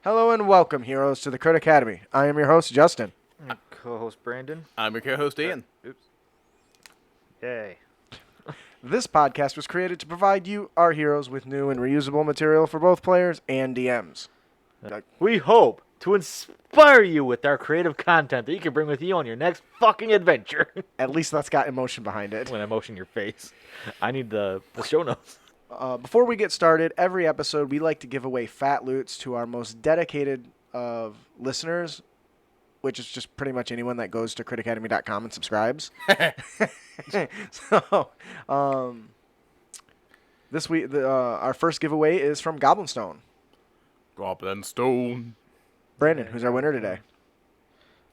Hello and welcome, heroes, to the Crit Academy. I am your host, Justin. Co-host Brandon. I'm your co-host Ian. Oops. Yay. This podcast was created to provide you, our heroes, with new and reusable material for both players and DMs. We hope to inspire you with our creative content that you can bring with you on your next fucking adventure. At least that's got emotion behind it. When I motion your face. I need the show notes. Before we get started, every episode we like to give away fat loots to our most dedicated of listeners, which is just pretty much anyone that goes to critacademy.com and subscribes. So, this week, our first giveaway is from Goblinstone. Goblin Stone. Brandon, who's our winner today?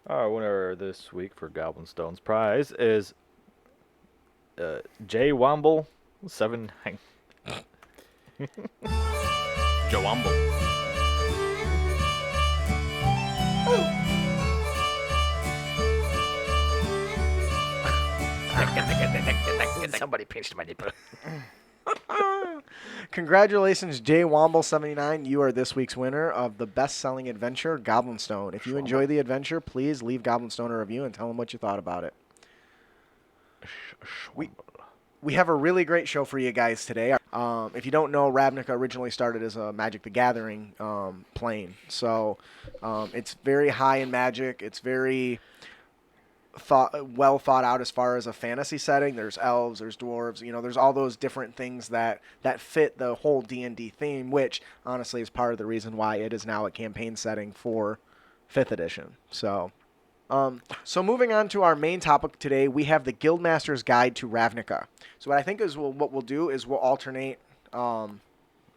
Our winner this week for Goblin Stone's prize is Jay Womble 7. Joe Umble. Somebody pinched my nipple. Congratulations, Jay Womble79. You are this week's winner of the best-selling adventure, Goblinstone. If you enjoy the adventure, please leave Goblinstone a review and tell them what you thought about it. We have a really great show for you guys today. If you don't know, Ravnica originally started as a Magic the Gathering plane. So it's very high in Magic. It's very well thought out as far as a fantasy setting. There's elves, there's dwarves, there's all those different things that fit the whole D&D theme, which honestly is part of the reason why it is now a campaign setting for 5th edition. So moving on to our main topic today, we have the Guildmasters Guide to Ravnica. So what I think is what we'll do is we'll alternate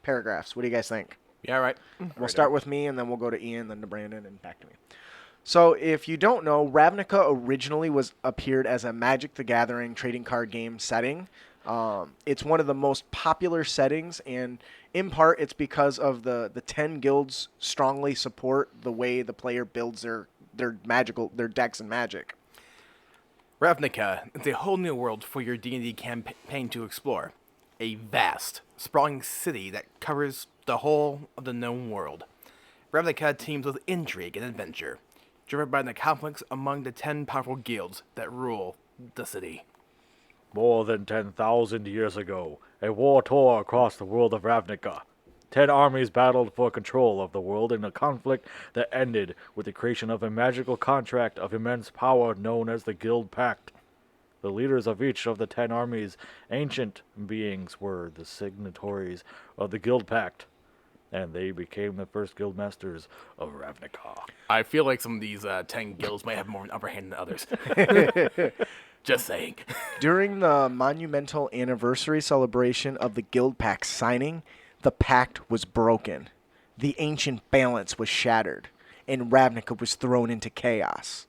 paragraphs. What do you guys think? Yeah, right. We'll start with me, and then we'll go to Ian, then to Brandon, and back to me. So if you don't know, Ravnica originally appeared as a Magic the Gathering trading card game setting. It's one of the most popular settings, and in part it's because of the 10 guilds strongly support the way the player builds their decks and Magic. Ravnica is a whole new world for your D&D campaign to explore. A vast, sprawling city that covers the whole of the known world. Ravnica teems with intrigue and adventure, driven by the conflicts among the 10 powerful guilds that rule the city. More than 10,000 years ago, a war tore across the world of Ravnica. 10 armies battled for control of the world in a conflict that ended with the creation of a magical contract of immense power known as the Guildpact. The leaders of each of the 10 armies, ancient beings, were the signatories of the Guildpact, and they became the first Guildmasters of Ravnica. I feel like some of these 10 guilds might have more of an upper hand than others. Just saying. During the monumental anniversary celebration of the Guildpact signing, the pact was broken. The ancient balance was shattered, and Ravnica was thrown into chaos.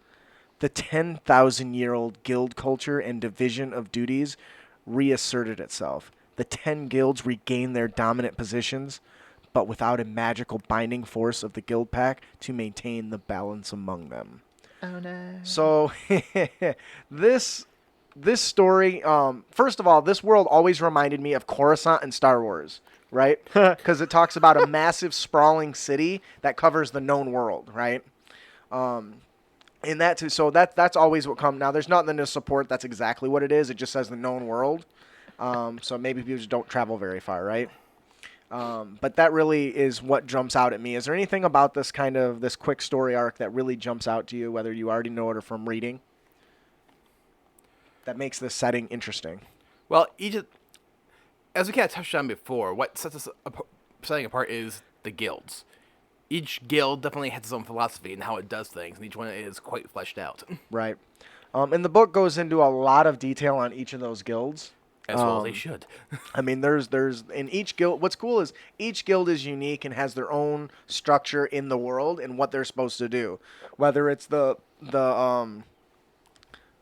The 10,000-year-old guild culture and division of duties reasserted itself. The 10 guilds regained their dominant positions, but without a magical binding force of the Guildpact to maintain the balance among them. Oh no. So, this story, first of all, this world always reminded me of Coruscant and Star Wars, right? Because it talks about a massive sprawling city that covers the known world, right? And that too, so that's always what comes. Now, there's nothing to support that's exactly what it is. It just says the known world. So maybe people just don't travel very far, right? But that really is what jumps out at me. Is there anything about this quick story arc that really jumps out to you, whether you already know it or from reading, that makes this setting interesting? Well, as we kind of touched on before, what sets us setting apart is the guilds. Each guild definitely has its own philosophy and how it does things, and each one is quite fleshed out. Right. And the book goes into a lot of detail on each of those guilds. As well they should. I mean, there's in each guild. What's cool is each guild is unique and has their own structure in the world and what they're supposed to do. Whether it's the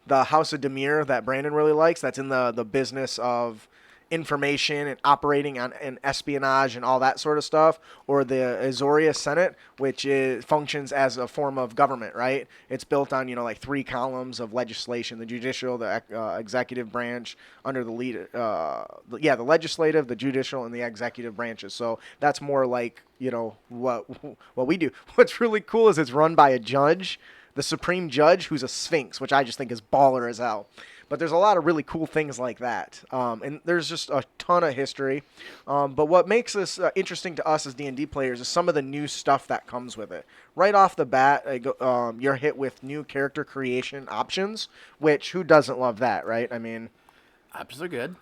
House of Demir that Brandon really likes, that's in the business of information and operating on and espionage and all that sort of stuff, or the Azoria Senate, which functions as a form of government, right? It's built on like 3 columns of legislation: the judicial, the executive branch under the lead, the legislative, the judicial, and the executive branches. So that's more like what we do. What's really cool is it's run by a judge, the supreme judge, who's a sphinx, which I just think is baller as hell. But there's a lot of really cool things like that. And there's just a ton of history. But what makes this interesting to us as D&D players is some of the new stuff that comes with it. Right off the bat, you're hit with new character creation options, which who doesn't love that, right? I mean, Options are good.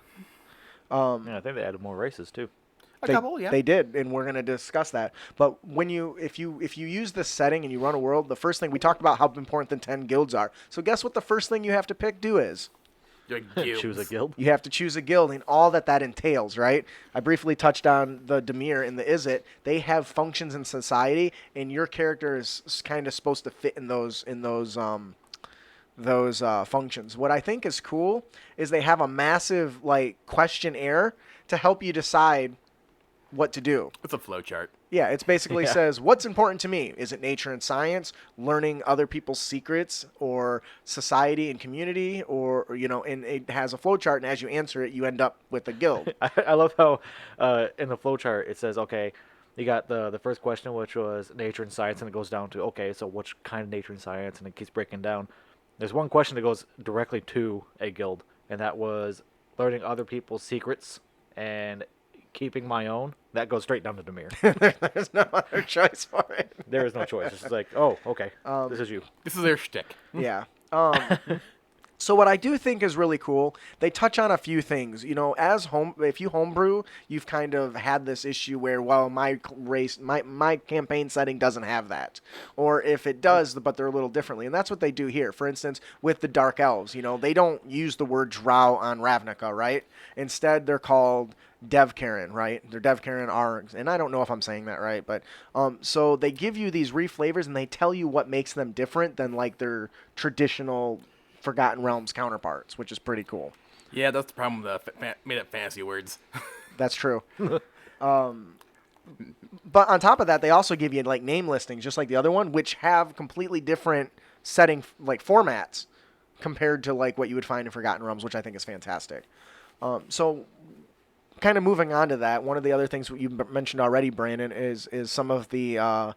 Yeah, I think they added more races too. A couple, yeah. They did, and we're going to discuss that. But if you use this setting and you run a world, the first thing we talked about how important the 10 guilds are. So guess what the first thing you have to do is? Your guilds. Choose a guild. You have to choose a guild and all that entails, right? I briefly touched on the Dimir and the Izzet. They have functions in society, and your character is kind of supposed to fit in those functions. What I think is cool is they have a massive questionnaire to help you decide what to do. It's a flowchart. Yeah, it basically says, what's important to me? Is it nature and science, learning other people's secrets, or society and community, or and it has a flowchart, and as you answer it, you end up with a guild. I love how in the flowchart it says, okay, you got the first question, which was nature and science, and it goes down to, okay, so which kind of nature and science, and it keeps breaking down. There's one question that goes directly to a guild, and that was learning other people's secrets and keeping my own. That goes straight down to Dimir. There's no other choice for it. There is no choice. It's just like, oh, okay, this is you. This is their shtick. Yeah. So what I do think is really cool, they touch on a few things. If you homebrew, you've kind of had this issue where, well, my campaign setting doesn't have that. Or if it does, but they're a little differently. And that's what they do here. For instance, with the Dark Elves, they don't use the word drow on Ravnica, right? Instead, they're called Devkaren, right? They're Devkaren Args. And I don't know if I'm saying that right, but so they give you these reflavors and they tell you what makes them different than their traditional Forgotten Realms counterparts, which is pretty cool. Yeah, that's the problem with the made-up fantasy words. That's true. But on top of that, they also give you name listings, just like the other one, which have completely different setting formats compared to what you would find in Forgotten Realms, which I think is fantastic. So kind of moving on to that, one of the other things you mentioned already, Brandon, is some of the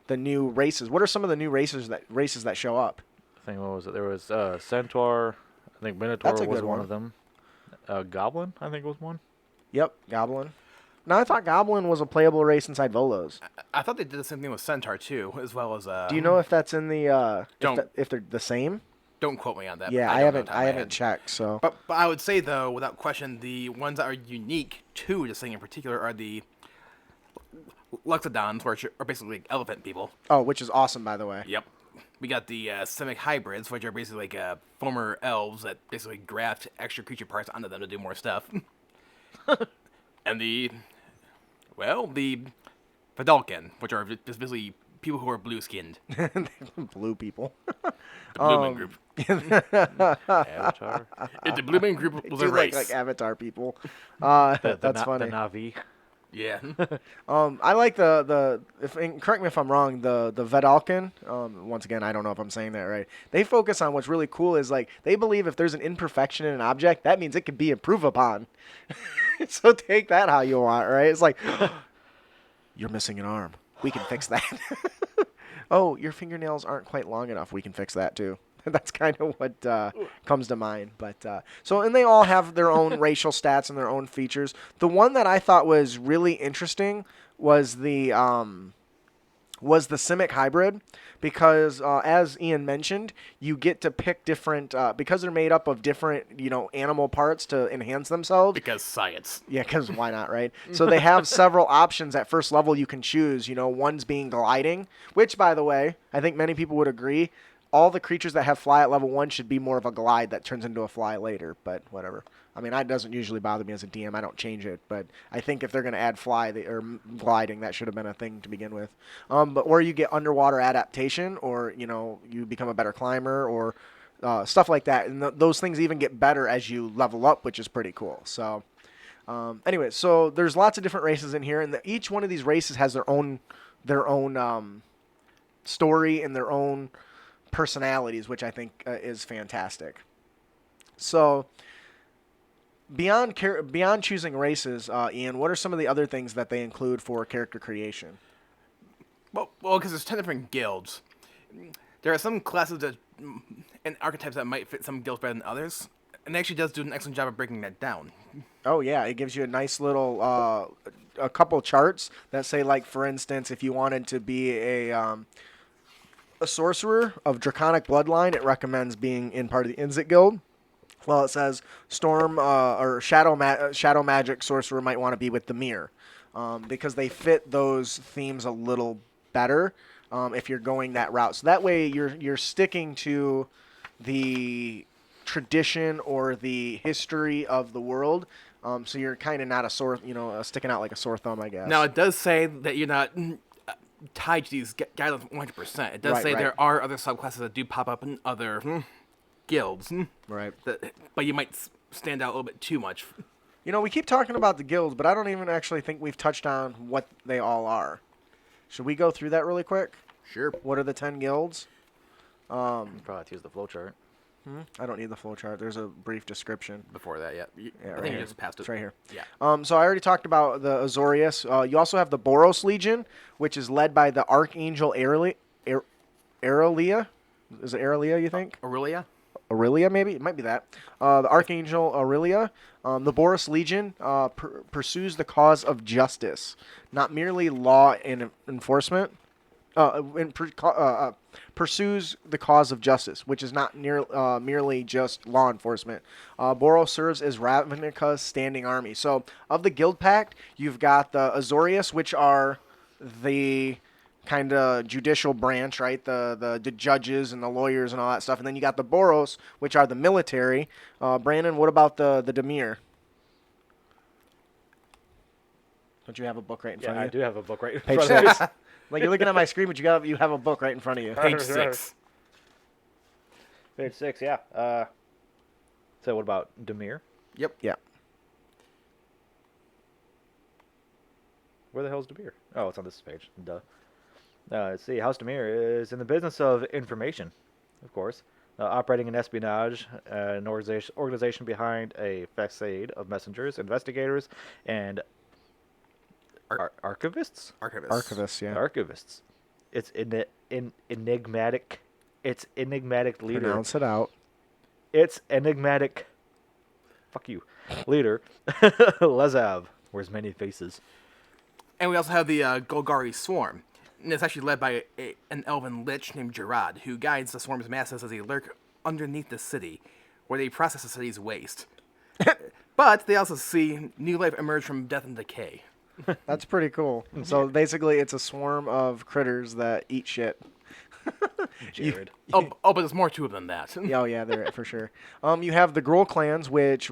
new races. What are some of the new races that show up? I think, what was it? There was Centaur. I think Minotaur was one of them. Goblin, I think, was one. Yep, Goblin. No, I thought Goblin was a playable race inside Volos. I thought they did the same thing with Centaur too, as well as. Do you know if that's in the if they're the same? Don't quote me on that. Yeah, I haven't checked. So, but I would say though, without question, the ones that are unique to this thing in particular are the Luxodons, which are basically elephant people. Oh, which is awesome, by the way. Yep. We got the Simic hybrids, which are basically former elves that basically graft extra creature parts onto them to do more stuff. And the Vidalcan, which are just basically people who are blue-skinned. Blue people. The Blue Man Group. Avatar. The Blue Man Group was a race. Like Avatar people. That's funny. The Navi. Yeah. I like correct me if I'm wrong, the Vedalken, once again, I don't know if I'm saying that right. They focus on what's really cool is they believe if there's an imperfection in an object, that means it can be improved upon. So take that how you want, right? It's like, you're missing an arm. We can fix that. Oh, your fingernails aren't quite long enough. We can fix that too. That's kind of what comes to mind. But and they all have their own racial stats and their own features. The one that I thought was really interesting was the Simic hybrid, because as Ian mentioned, you get to pick different because they're made up of different animal parts to enhance themselves. Because science. Yeah, because why not, right? So they have several options at first level you can choose. One's being gliding, which, by the way, I think many people would agree. All the creatures that have fly at level 1 should be more of a glide that turns into a fly later, but whatever. I mean, that doesn't usually bother me as a DM. I don't change it, but I think if they're going to add fly or gliding, that should have been a thing to begin with. Or you get underwater adaptation, or you become a better climber, or stuff like that. And those things even get better as you level up, which is pretty cool. So Anyway, so there's lots of different races in here, and each one of these races has their own story and their own personalities, which I think is fantastic. So beyond choosing races, Ian, what are some of the other things that they include for character creation? Well, because there's 10 different guilds. There are some classes and archetypes that might fit some guilds better than others, and it actually does do an excellent job of breaking that down. Oh yeah, it gives you a nice little a couple charts that say, like, for instance, if you wanted to be a sorcerer of draconic bloodline, it recommends being in part of the Inzit guild. Well, it says storm or shadow magic sorcerer might want to be with the mirror, because they fit those themes a little better if you're going that route. So that way you're sticking to the tradition or the history of the world. So you're kind of not sticking out like a sore thumb, I guess. Now, it does say that you're not tied to these guidelines 100%. It does say right. there are other subclasses that do pop up in other guilds. Right. But you might stand out a little bit too much. We keep talking about the guilds, but I don't even actually think we've touched on what they all are. Should we go through that really quick? Sure. What are the 10 guilds? Probably have to use the flowchart. I don't need the flowchart. There's a brief description. Before that, yeah. I right think here. you just passed it. It's right here. Yeah. So I already talked about the Azorius. You also have the Boros Legion, which is led by the Archangel Aurelia. Is it Aurelia, you think? Aurelia? Aurelia, maybe? It might be that. The Archangel Aurelia. The Boros Legion pursues the cause of justice, not merely law and enforcement. Pursues the cause of justice, which is not merely just law enforcement. Boros serves as Ravnica's standing army. So, of the Guildpact, you've got the Azorius, which are the kind of judicial branch, right? The judges and the lawyers and all that stuff. And then you got the Boros, which are the military. Brandon, what about the Demir? Don't you have a book right in front of you? I do have a book right in Page front of 6. Like, you're looking at my screen, but you have a book right in front of you. Page 6. Page 6, yeah. So what about Demir? Yep. Yeah. Where the hell's Demir? Oh, it's on this page. Duh. Let's see. House Demir is in the business of information, of course. Operating in espionage, an organization behind a facade of messengers, investigators, and archivists? Archivists, yeah. Archivists. It's enigmatic. It's enigmatic leader. Pronounce it out. It's enigmatic. Fuck you, leader. Lezav wears many faces. And we also have the Golgari Swarm. And it's actually led by an elven lich named Gerard, who guides the swarm's masses as they lurk underneath the city, where they process the city's waste. But they also see new life emerge from death and decay. That's pretty cool. So basically, it's a swarm of critters that eat shit. Jared. But there's more to it than that. Oh yeah, there for sure. You have the Gruul clans, which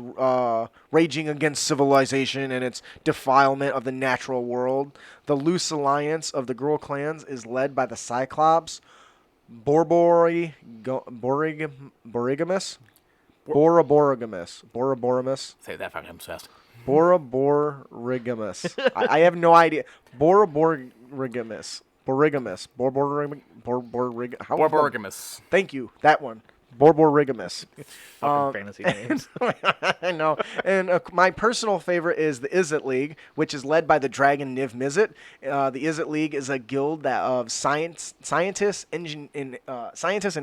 raging against civilization and its defilement of the natural world. The loose alliance of the Gruul clans is led by the Cyclops, Boroboramus, Say that 5 times fast. Boroborigamus. I have no idea. Boroborigamus. Borborgamus. Thank you. That one. Borborgamus. Fucking fantasy names. I know. And my personal favorite is the Izzet League, which is led by the dragon Niv Mizzet. The Izzet League is a guild of scientists and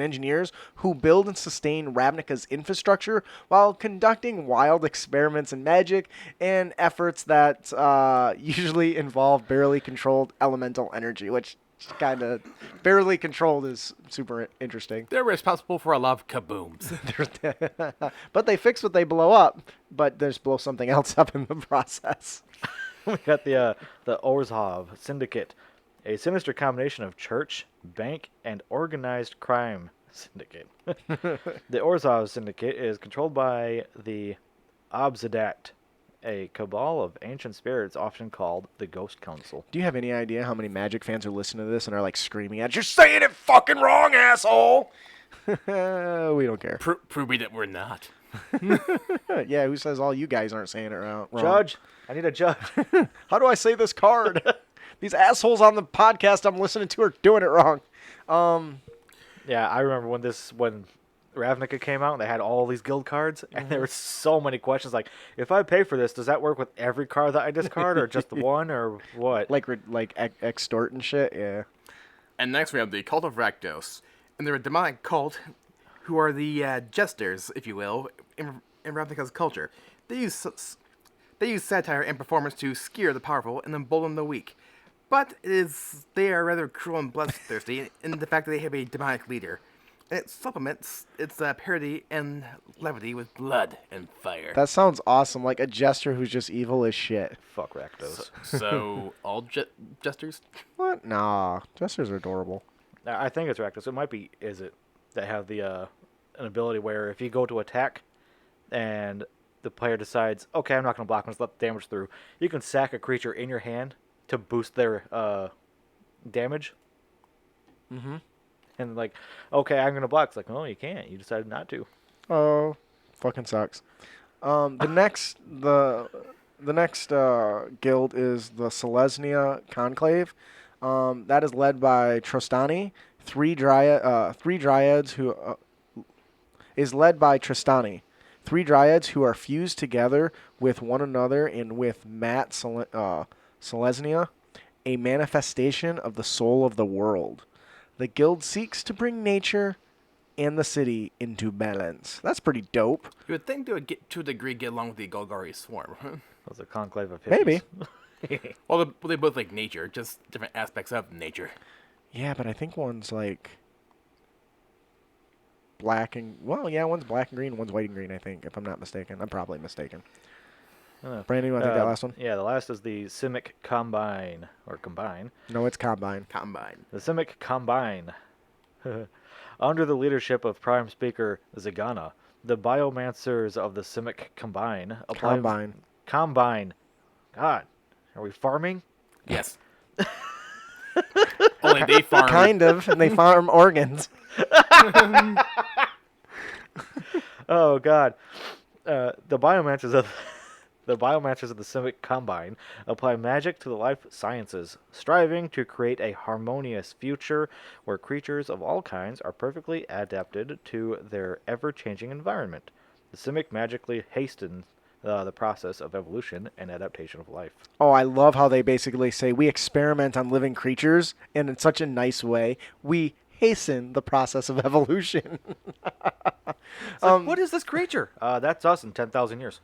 engineers who build and sustain Ravnica's infrastructure while conducting wild experiments in magic and efforts that usually involve barely controlled elemental energy, which kind of barely controlled is super interesting. They're responsible for a lot of kabooms. But they fix what they blow up, but they just blow something else up in the process. We got the Orzhov Syndicate, a sinister combination of church, bank, and organized crime syndicate. The Orzhov Syndicate is controlled by the Obzedat, a cabal of ancient spirits often called the Ghost Council. Do you have any idea how many Magic fans are listening to this and are like screaming at, "You're saying it fucking wrong, asshole!" We don't care. Prove me that we're not. Yeah, who says all you guys aren't saying it wrong? Judge, I need a judge. How do I say this card? These assholes on the podcast I'm listening to are doing it wrong. Yeah, I remember when Ravnica came out, and they had all these guild cards, and there were so many questions like, if I pay for this, does that work with every card that I discard, or just the one, or what? Like extort and shit. Yeah. And next we have the Cult of Rakdos. And they're a demonic cult who are the jesters, if you will, in Ravnica's culture. They use satire and performance to scare the powerful and embolden the weak. But they are rather cruel and bloodthirsty in the fact that they have a demonic leader. And it supplements its parody and levity with blood and fire. That sounds awesome. Like a jester who's just evil as shit. Fuck Rakdos. So all jesters? What? Nah. Jesters are adorable. I think it's Rakdos. It might be that have the an ability where if you go to attack and the player decides, okay, I'm not going to block, I'm just let the damage through, you can sack a creature in your hand to boost their damage. Mm-hmm. And like, okay, I'm going to block. It's like, oh, you can't. You decided not to. Oh, fucking sucks. The next guild is the Selesnya Conclave. That is led by Tristani, three dryads who is led by Tristani, three dryads who are fused together with one another and with Matt Selesnya, a manifestation of the soul of the world. The guild seeks to bring nature and the city into balance. That's pretty dope. You would think they would to a degree get along with the Golgari Swarm. That's a conclave of Maybe. hippies. Well, they both like nature, just different aspects of nature. Yeah, but I think one's like black and... Well, yeah, one's black and green, one's white and green, I think, if I'm not mistaken. I'm probably mistaken. Brandon, you want to take that last one? Yeah, the last is the Simic Combine, or Combine. No, it's Combine. Combine. The Simic Combine. Under the leadership of Prime Speaker Zagana, the biomancers of the Simic Combine apply... Combine. God, are we farming? Yes. Only they farm. Kind of, and they farm organs. Oh, God. The biomancers of the Simic Combine apply magic to the life sciences, striving to create a harmonious future where creatures of all kinds are perfectly adapted to their ever-changing environment. The Simic magically hastens the process of evolution and adaptation of life. Oh, I love how they basically say we experiment on living creatures, and in such a nice way, we hasten the process of evolution. Like, what is this creature? That's us in 10,000 years.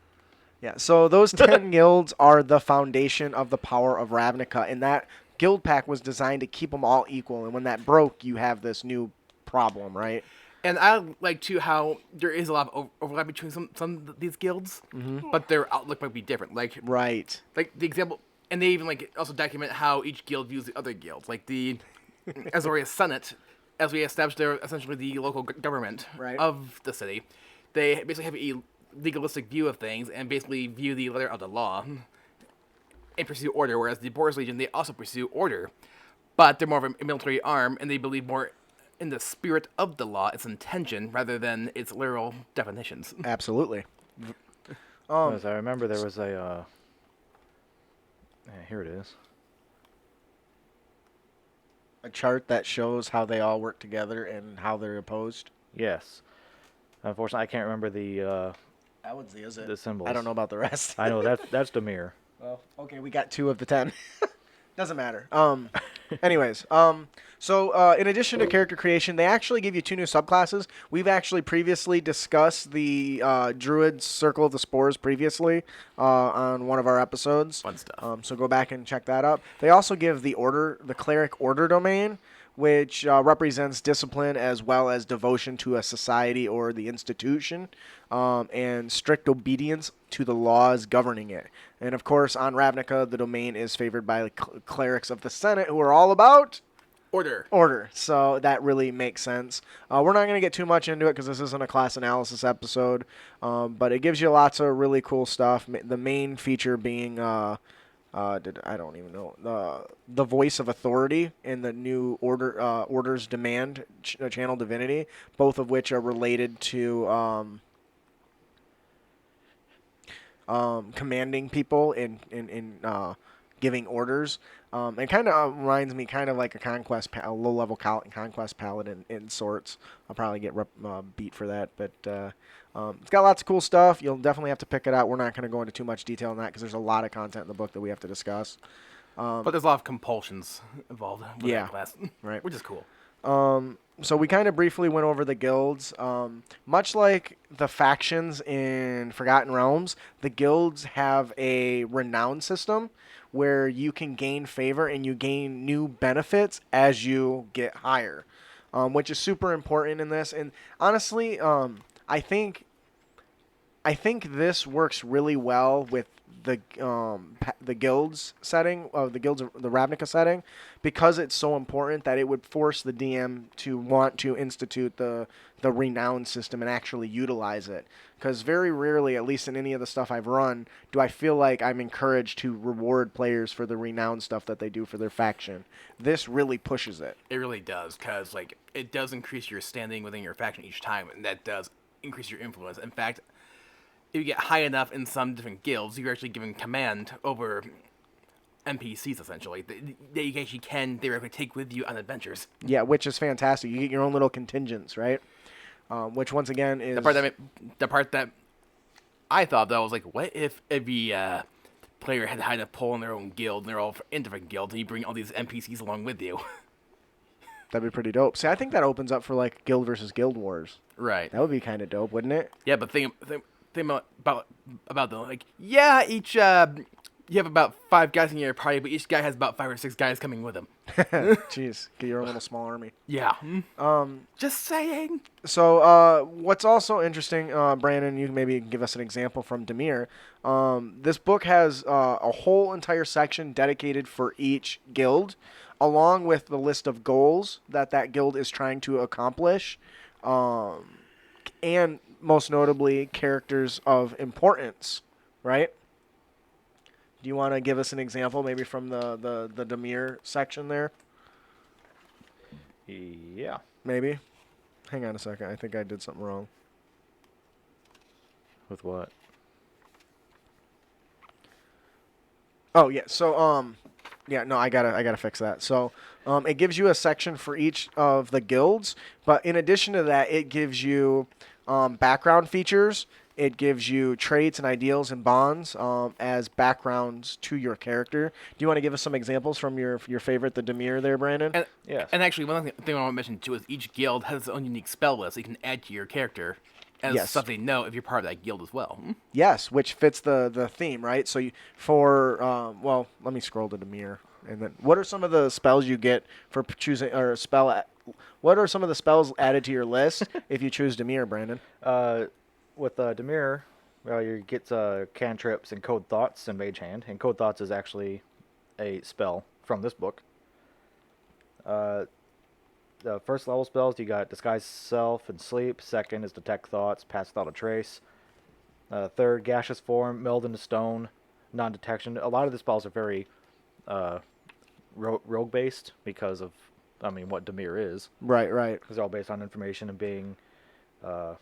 Yeah, so those 10 guilds are the foundation of the power of Ravnica, and that Guildpact was designed to keep them all equal, and when that broke, you have this new problem, right? And I like, too, how there is a lot of overlap between some of these guilds, but their outlook might be different. Right. Like, the example... And they even, also document how each guild views the other guilds. Like, the Azoria Senate, as we established, they're essentially the local government of the city. They basically have a legalistic view of things and basically view the letter of the law and pursue order, whereas the Boris Legion, they also pursue order. But they're more of a military arm, and they believe more in the spirit of the law, its intention, rather than its literal definitions. Absolutely. As I remember, there was a... here it is. A chart that shows how they all work together and how they're opposed. Yes. Unfortunately, I can't remember That one's the, is it? the symbols. I don't know about the rest. I know, that's Demir. Well, okay, we got 2 of the 10. Doesn't matter. Anyways, so in addition to character creation, they actually give you 2 new subclasses. We've actually previously discussed the Druid Circle of the Spores previously on one of our episodes. Fun stuff. So go back and check that out. They also give the Cleric Order domain, which represents discipline as well as devotion to a society or the institution, and strict obedience to the laws governing it. And of course, on Ravnica, the domain is favored by the clerics of the Senate, who are all about order. So that really makes sense. We're not going to get too much into it because this isn't a class analysis episode, but it gives you lots of really cool stuff. The main feature being I don't even know the voice of authority in the new orders demand channel divinity, both of which are related to commanding people in giving orders. It kind of reminds me kind of like a low-level conquest paladin in sorts. I'll probably get beat for that, but it's got lots of cool stuff. You'll definitely have to pick it out. We're not going to go into too much detail on that because there's a lot of content in the book that we have to discuss. But there's a lot of compulsions involved with Yeah, that class, right. which is cool. So we kind of briefly went over the guilds. Much like the factions in Forgotten Realms, the guilds have a renown system where you can gain favor and you gain new benefits as you get higher, which is super important in this. And honestly, I think this works really well with the guilds setting of the Ravnica setting, because it's so important that it would force the DM to want to institute the renown system and actually utilize it. Because very rarely, at least in any of the stuff I've run, do I feel like I'm encouraged to reward players for the renown stuff that they do for their faction. This really pushes it. It really does, because like it does increase your standing within your faction each time, and that does increase your influence. In fact, if you get high enough in some different guilds, you're actually given command over NPCs, essentially, that you actually can theoretically take with you on adventures. Yeah, which is fantastic. You get your own little contingents, right? Which, once again, is... The part that I thought, though, was like, what if every player had a pull in their own guild, and they're all in different guilds, and you bring all these NPCs along with you? That'd be pretty dope. See, I think that opens up for, like, guild versus guild wars. Right. That would be kind of dope, wouldn't it? Yeah, but think about the, like, yeah, each... you have about 5 guys in your party, but each guy has about 5 or 6 guys coming with him. Jeez, get your own little small army. Yeah. Just saying. So, what's also interesting, Brandon, you can maybe give us an example from Demir. This book has a whole entire section dedicated for each guild, along with the list of goals that guild is trying to accomplish, and most notably, characters of importance, right? Do you want to give us an example, maybe from the Demir section there? Yeah. Maybe. Hang on a second. I think I did something wrong. With what? Oh yeah. So yeah. No, I gotta fix that. So it gives you a section for each of the guilds, but in addition to that, it gives you background features. It gives you traits and ideals and bonds as backgrounds to your character. Do you want to give us some examples from your favorite, the Demir there, Brandon? And, Yes. And actually, one thing I want to mention, too, is each guild has its own unique spell list you can add to your character as Yes. stuff they know if you're part of that guild as well. Yes, which fits the theme, right? So well, let me scroll to Demir. And then, what are some of the spells you get for choosing, or what are some of the spells added to your list if you choose Demir, Brandon? With Demir, you get cantrips and code thoughts and mage hand, and code thoughts is actually a spell from this book. The first level spells, you got disguise self and sleep. Second is detect thoughts, pass without a trace. Third, gaseous form, meld into stone, non-detection. A lot of the spells are very rogue based because of, what Demir is. Right, right. Because they're all based on information and being kind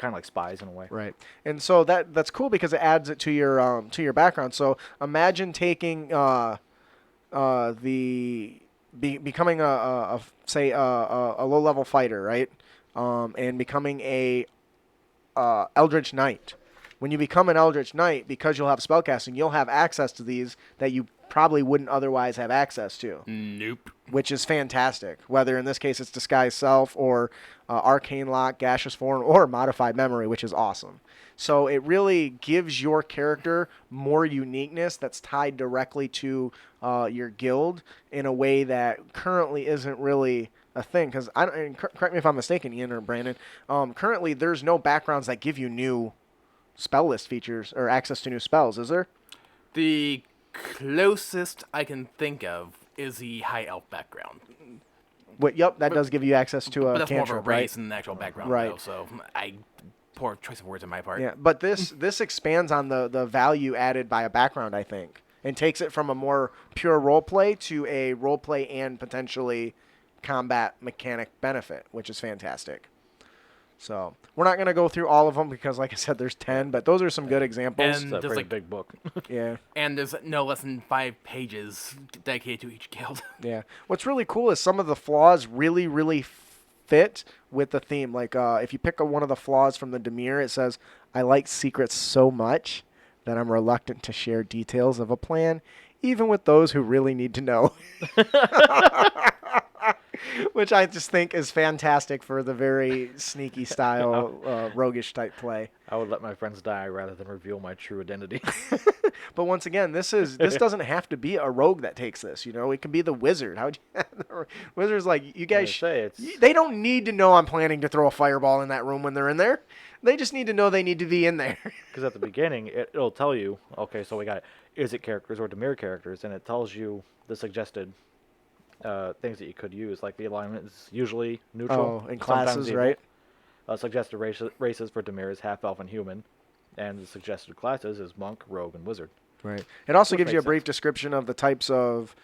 of like spies in a way. Right, and so that's cool because it adds it to your background. So imagine taking becoming a low level fighter, right? And becoming a Eldritch Knight. When you become an Eldritch Knight, because you'll have spellcasting, you'll have access to these that you probably wouldn't otherwise have access to. Nope. Which is fantastic. Whether in this case it's Disguise Self or Arcane Lock, Gaseous Form, or Modified Memory, which is awesome. So it really gives your character more uniqueness that's tied directly to your guild in a way that currently isn't really a thing. Because correct me if I'm mistaken, Ian or Brandon. Currently, there's no backgrounds that give you new spell list features or access to new spells, is there? The closest I can think of is the high elf background. Yep, that does give you access to But a that's more of a cantrip, race right? than an actual background, Right. though, so poor choice of words on my part. Yeah, but this expands on the value added by a background, I think, and takes it from a more pure roleplay to a roleplay and potentially combat mechanic benefit, which is fantastic. So we're not going to go through all of them because, like I said, there's 10, but those are some good examples. And It's a there's pretty like big book. Yeah. and there's no less than 5 pages dedicated to each guild. Yeah. What's really cool is some of the flaws really, really fit with the theme. Like if you pick one of the flaws from the Dimir, it says, "I like secrets so much that I'm reluctant to share details of a plan, even with those who really need to know." Which I just think is fantastic for the very sneaky style, roguish type play. I would let my friends die rather than reveal my true identity. But once again, this doesn't have to be a rogue that takes this. You know, it can be the wizard. How would you? Wizard's like, you guys. They don't need to know I'm planning to throw a fireball in that room when they're in there. They just need to know they need to be in there. Because at the beginning, it'll tell you, okay, so we got Izzet characters or Dimir characters, and it tells you the suggested things that you could use. Like the alignment is usually neutral. Oh, and sometimes classes, evil. right? Suggested races for Dimir is half-elf and human, and the suggested classes is monk, rogue, and wizard. Right. It also Which gives you a makes brief sense. description of the types of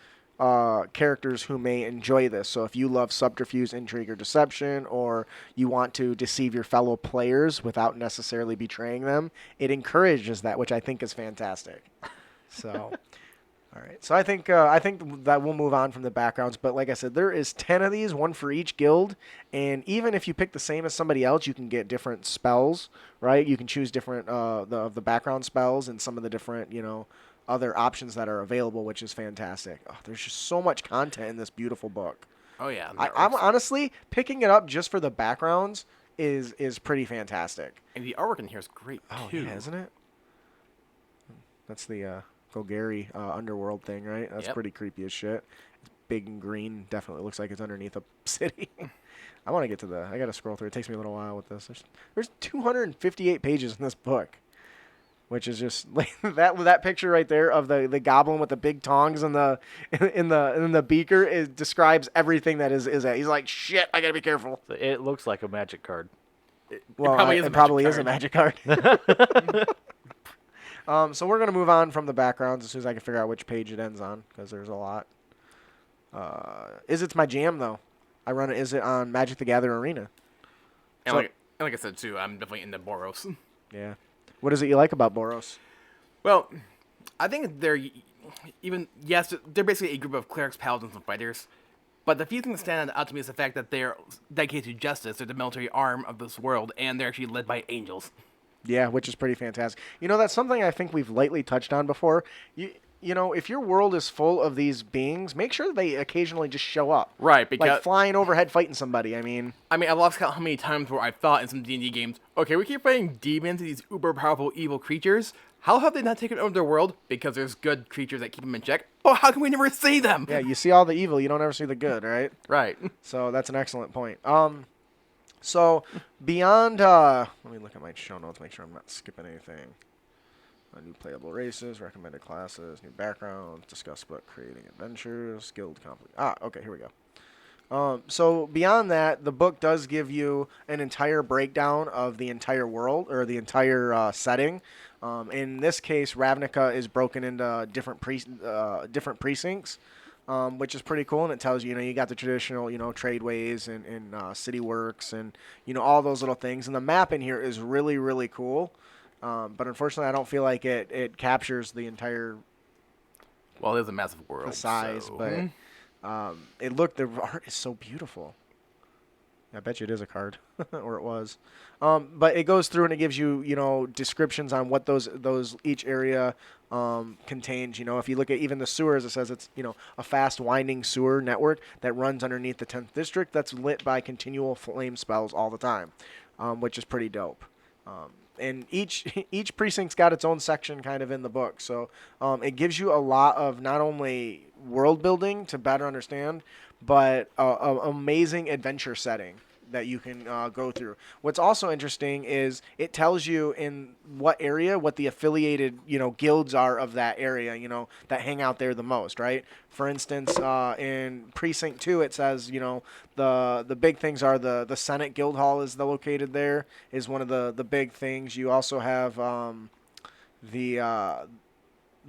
characters who may enjoy this. So if you love subterfuge, intrigue, or deception, or you want to deceive your fellow players without necessarily betraying them, it encourages that, which I think is fantastic. So, all right. So I think that we'll move on from the backgrounds. But like I said, there is 10 of these, one for each guild. And even if you pick the same as somebody else, you can get different spells, right? You can choose different the background spells and some of the different, other options that are available, which is fantastic. Oh, there's just so much content in this beautiful book. Oh yeah. I'm honestly picking it up just for the backgrounds is pretty fantastic. And the artwork in here is great Oh too. yeah, isn't it? That's the Golgari underworld thing, right? That's Yep. pretty creepy as shit. It's big and green. Definitely looks like it's underneath a city. I want to get to I got to scroll through. It takes me a little while with this. There's 258 pages in this book, which is just like that picture right there of the goblin with the big tongs and in the beaker describes everything that is at. He's like, shit, I gotta be careful. So it looks like a magic card. Well, it probably is a magic card. So we're gonna move on from the backgrounds as soon as I can figure out which page it ends on, because there's a lot. It's my jam though. I run it on Magic the Gathering Arena. And, So- like I said too, I'm definitely into Boros. Yeah. What is it you like about Boros? Well, I think they're they're basically a group of clerics, paladins, and fighters. But the few things that stand out to me is the fact that they're dedicated to justice. They're the military arm of this world, and they're actually led by angels. Yeah, which is pretty fantastic. That's something I think we've lightly touched on before. If your world is full of these beings, make sure they occasionally just show up. Right, because Like flying overhead fighting somebody. I mean, I lost count how many times where I thought in some D&D games, okay, we keep fighting demons, these uber powerful evil creatures. How have they not taken over the world? Because there's good creatures that keep them in check. Oh, how can we never see them? yeah, you see all the evil, you don't ever see the good, right? Right. So that's an excellent point. So beyond, let me look at my show notes, make sure I'm not skipping anything. New playable races, recommended classes, new backgrounds, discuss book creating adventures, guild complete. Okay, here we go. So beyond that, the book does give you an entire breakdown of the entire world or the entire setting. In this case, Ravnica is broken into different precincts. Which is pretty cool, and it tells you, you got the traditional, tradeways and city works and, all those little things. And the map in here is really, really cool. But unfortunately, I don't feel like it captures the entire Well, it is a massive world. size. so- But the art is so beautiful. I bet you it is a card, or it was. But it goes through and it gives you, descriptions on what those each area contains. If you look at even the sewers, it says it's, a fast winding sewer network that runs underneath the 10th district that's lit by continual flame spells all the time, which is pretty dope. And each precinct's got its own section kind of in the book. So it gives you a lot of not only world building to better understand, but an amazing adventure setting that you can go through. What's also interesting is it tells you in what area, what the affiliated, guilds are of that area, that hang out there the most, right? For instance, in Precinct 2, it says, the big things are the Senate Guild Hall is located there, is one of the big things. You also have the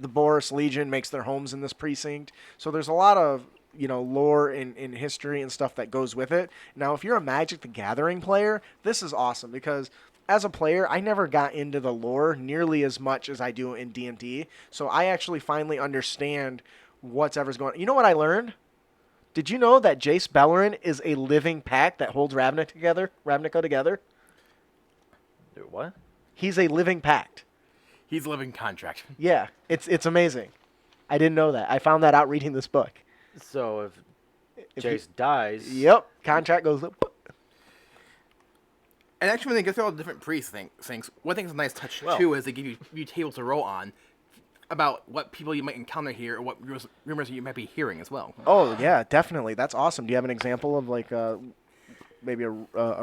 Boris Legion makes their homes in this precinct. So there's a lot of lore and history and stuff that goes with it. Now, if you're a Magic the Gathering player, this is awesome because as a player, I never got into the lore nearly as much as I do in D&D. So I actually finally understand what's ever's going on. You know what I learned? Did you know that Jace Beleren is a living pact that holds Ravnica together? Dude, what? He's a living pact. He's a living contract. Yeah, it's amazing. I didn't know that. I found that out reading this book. So if If Jace dies, Yep, contract goes up. And actually, when they go through all the different things, one thing that's a nice touch, too, is they give you tables to roll on about what people you might encounter here or what rumors you might be hearing as well. Oh, yeah, definitely. That's awesome. Do you have an example of, like, maybe a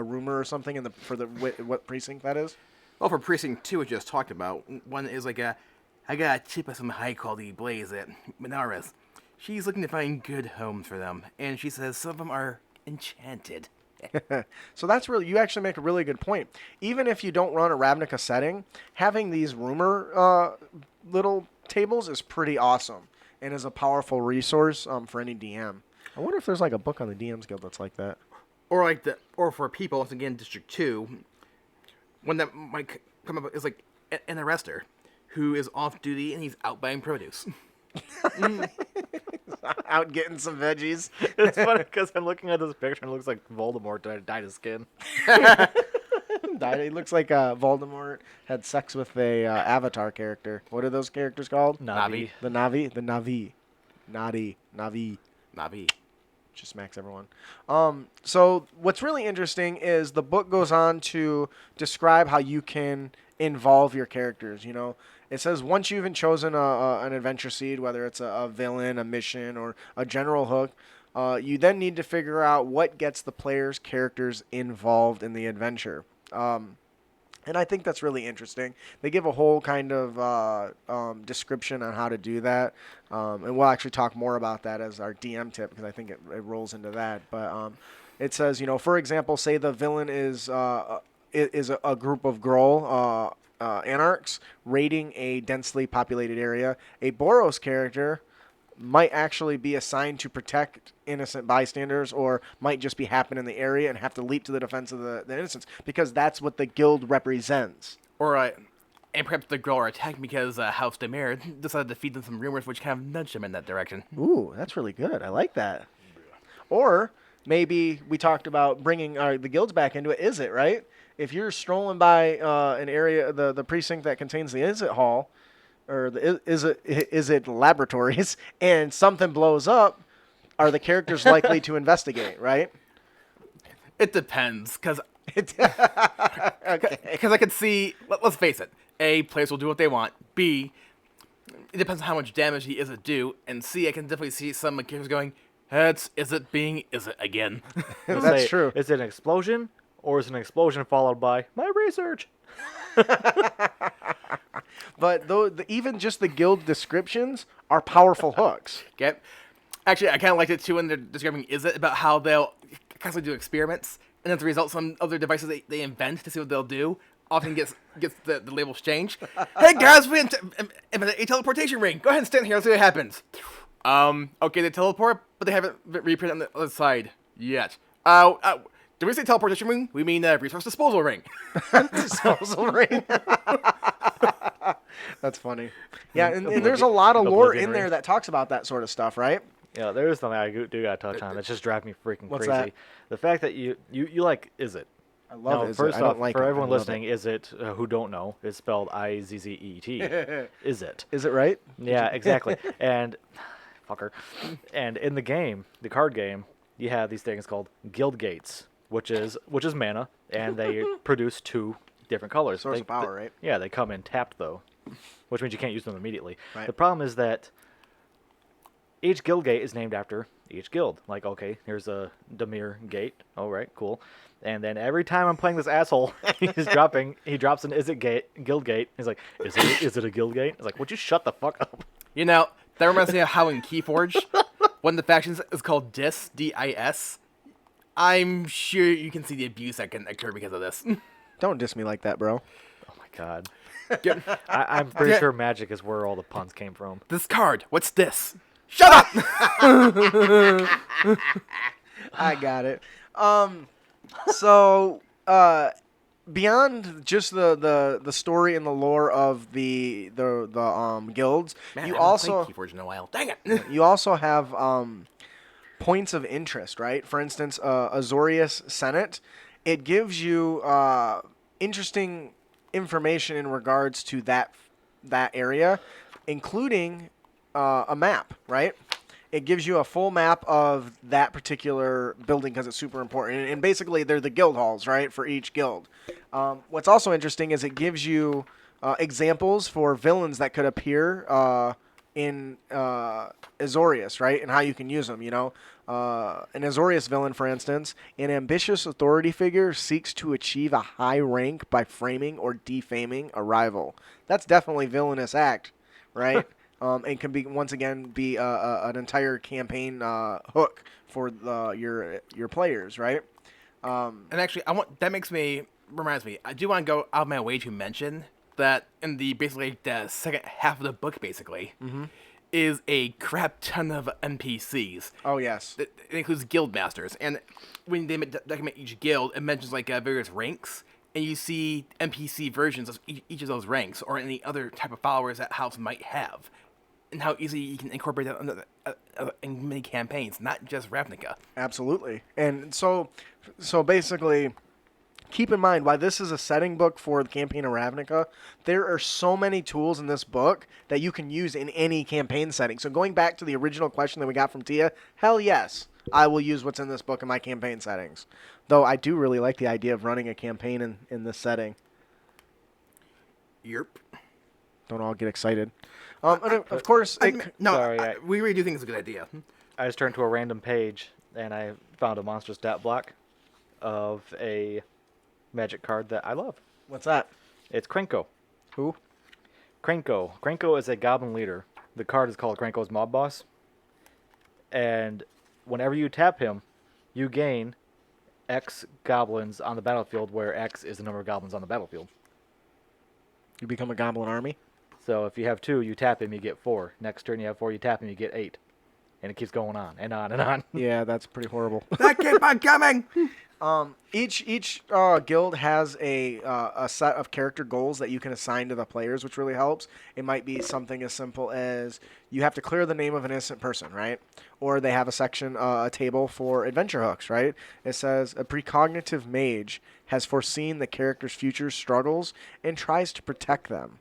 rumor or something for what precinct that is? Well, for Precinct 2, we just talked about, one is like I got a tip of some high-quality blaze at Minaris. She's looking to find good homes for them, and she says some of them are enchanted. So that's really, you actually make a really good point. Even if you don't run a Ravnica setting, having these rumor little tables is pretty awesome and is a powerful resource for any DM. I wonder if there's like a book on the DM's Guild that's like that. Or for people, once again, District 2, one that might come up is like an arrester who is off duty and he's out buying produce. Out getting some veggies. it's funny because I'm looking at this picture and it looks like Voldemort dyed his skin. It looks like Voldemort had sex with a Avatar character. What are those characters called? Navi. The Navi. Navi. Just smacks everyone. So what's really interesting is the book goes on to describe how you can involve your characters. You know, it says once you've chosen an adventure seed, whether it's a villain, a mission, or a general hook, you then need to figure out what gets the player's characters involved in the adventure. And I think that's really interesting. They give a whole kind of description on how to do that. And we'll actually talk more about that as our DM tip because I think it rolls into that. But it says, for example, say the villain is a group of Gruul anarchs raiding a densely populated area. A Boros character might actually be assigned to protect innocent bystanders or might just be happen in the area and have to leap to the defense of the innocents because that's what the guild represents. Or, and perhaps the Gruul are attacked because House Demare decided to feed them some rumors which kind of nudged them in that direction. Ooh, that's really good. I like that. Or maybe we talked about bringing the guilds back into it. Is it, right? If you're strolling by an area, the precinct that contains the Is It Hall, or the Is It laboratories, and something blows up, are the characters likely to investigate, right? It depends, because Okay. I could see, let's face it, A, players will do what they want, B, it depends on how much damage the Is It do, and C, I can definitely see some characters going, Is it again? That's true. Is it an explosion, or is it an explosion followed by my research? But even just the guild descriptions are powerful hooks. Okay. Actually, I kind of liked it too when they're describing Is It, about how they'll constantly do experiments, and as a result, some other devices they invent to see what they'll do often gets the labels changed. Hey guys, we invented a teleportation ring. Go ahead and stand here. Let's see what happens. Okay, they teleport, but they haven't reprinted on the other side yet. Did we say teleportation ring? We mean resource disposal ring. Disposal ring. That's funny. Yeah, and there's a lot of lore in there that talks about that sort of stuff, right? Yeah, there is something I do gotta touch on. That's just driving me freaking What's crazy. that? The fact that you like Is It. I love it. First I don't off, like for it. everyone I love listening, Is It who don't know, it's spelled I-Z-Z-E-T. Is It? Is it right? Yeah, exactly. And fucker. And in the game, the card game, you have these things called guild gates, which is mana, and they produce 2 different colors. Source of power, right? Yeah, they come in tapped though, which means you can't use them immediately. Right. The problem is that each guild gate is named after each guild. Like, okay, here's a Demir gate. All right, cool. And then every time I'm playing this asshole, he drops an Is It guild gate. He's like, is it a guild gate? It's like, would you shut the fuck up? That reminds me of how in Keyforge, one of the factions is called DIS, D-I-S. I'm sure you can see the abuse that can occur because of this. Don't diss me like that, bro. Oh my god. Yep. I'm pretty sure Magic is where all the puns came from. This card, what's this? Shut up! I got it. So beyond just the story and the lore of the guilds, Man, you I haven't also played Keyforge in a while. Dang it! you also have points of interest, right? For instance, Azorius Senate. It gives you interesting information in regards to that area, including a map, right? It gives you a full map of that particular building because it's super important. And basically, they're the guild halls, right, for each guild. What's also interesting is it gives you examples for villains that could appear in Azorius, right, and how you can use them, you know. An Azorius villain, for instance, an ambitious authority figure seeks to achieve a high rank by framing or defaming a rival. That's definitely villainous act, right? And can be once again be an entire campaign hook for your players, right? And actually, reminds me. I do want to go out of my way to mention that in basically the second half of the book, basically, is a crap ton of NPCs. Oh yes, It includes Guildmasters, and when they document each guild, it mentions like various ranks, and you see NPC versions of each of those ranks, or any other type of followers that house might have, and how easily you can incorporate that in many campaigns, not just Ravnica. absolutely. And so basically, keep in mind, why this is a setting book for the campaign of Ravnica, there are so many tools in this book that you can use in any campaign setting. So going back to the original question that we got from Tia, hell yes, I will use what's in this book in my campaign settings. Though I do really like the idea of running a campaign in this setting. Yerp. Don't all get excited. And of course, Sorry, we really do think it's a good idea. I just turned to a random page and I found a monster stat block of a magic card that I love. what's that? It's Krenko. Who? Krenko. Krenko is a goblin leader. The card is called Krenko's Mob Boss. And whenever you tap him, you gain X goblins on the battlefield, where X is the number of goblins on the battlefield. You become a goblin army? So if you have 2, you tap him, you get 4. Next turn you have 4, you tap him, you get 8. And it keeps going on and on and on. Yeah, that's pretty horrible. That keep on coming! Each guild has a set of character goals that you can assign to the players, which really helps. It might be something as simple as you have to clear the name of an innocent person, right? Or they have a section, a table for adventure hooks, right? It says a precognitive mage has foreseen the character's future struggles and tries to protect them,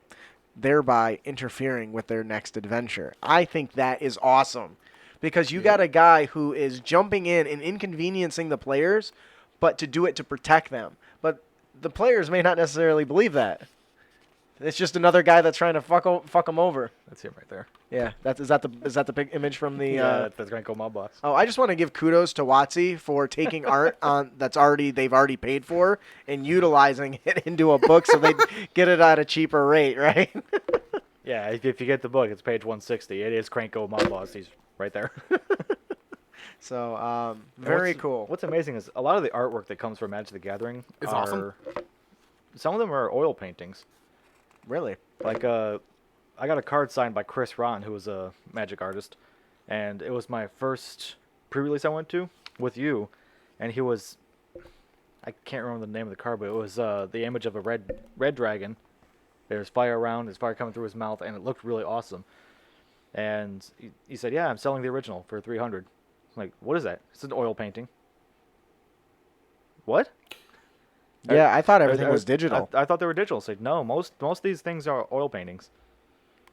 thereby interfering with their next adventure. I think that is awesome because you got a guy who is jumping in and inconveniencing the players, but to do it to protect them. But the players may not necessarily believe that. It's just another guy that's trying to fuck them over. That's him right there. Yeah, is that the big image from the? Yeah, that's Krenko Mob Boss. Oh, I just want to give kudos to WotC for taking art on they've already paid for and utilizing it into a book so they get it at a cheaper rate, right? Yeah, if you get the book, it's page 160. It is Krenko Mob Boss. He's right there. So, very cool. What's amazing is a lot of the artwork that comes from Magic the Gathering It's awesome. Some of them are oil paintings. Really? Like, I got a card signed by Chris Ron, who was a magic artist, and it was my first pre-release I went to with you, and he was, I can't remember the name of the card, but it was the image of a red dragon. There's fire around, there's fire coming through his mouth, and it looked really awesome. And he said, yeah, I'm selling the original for $300. I'm like, what is that? It's an oil painting. What? Yeah, I thought everything was digital. I thought they were digital. It's like, no, most of these things are oil paintings.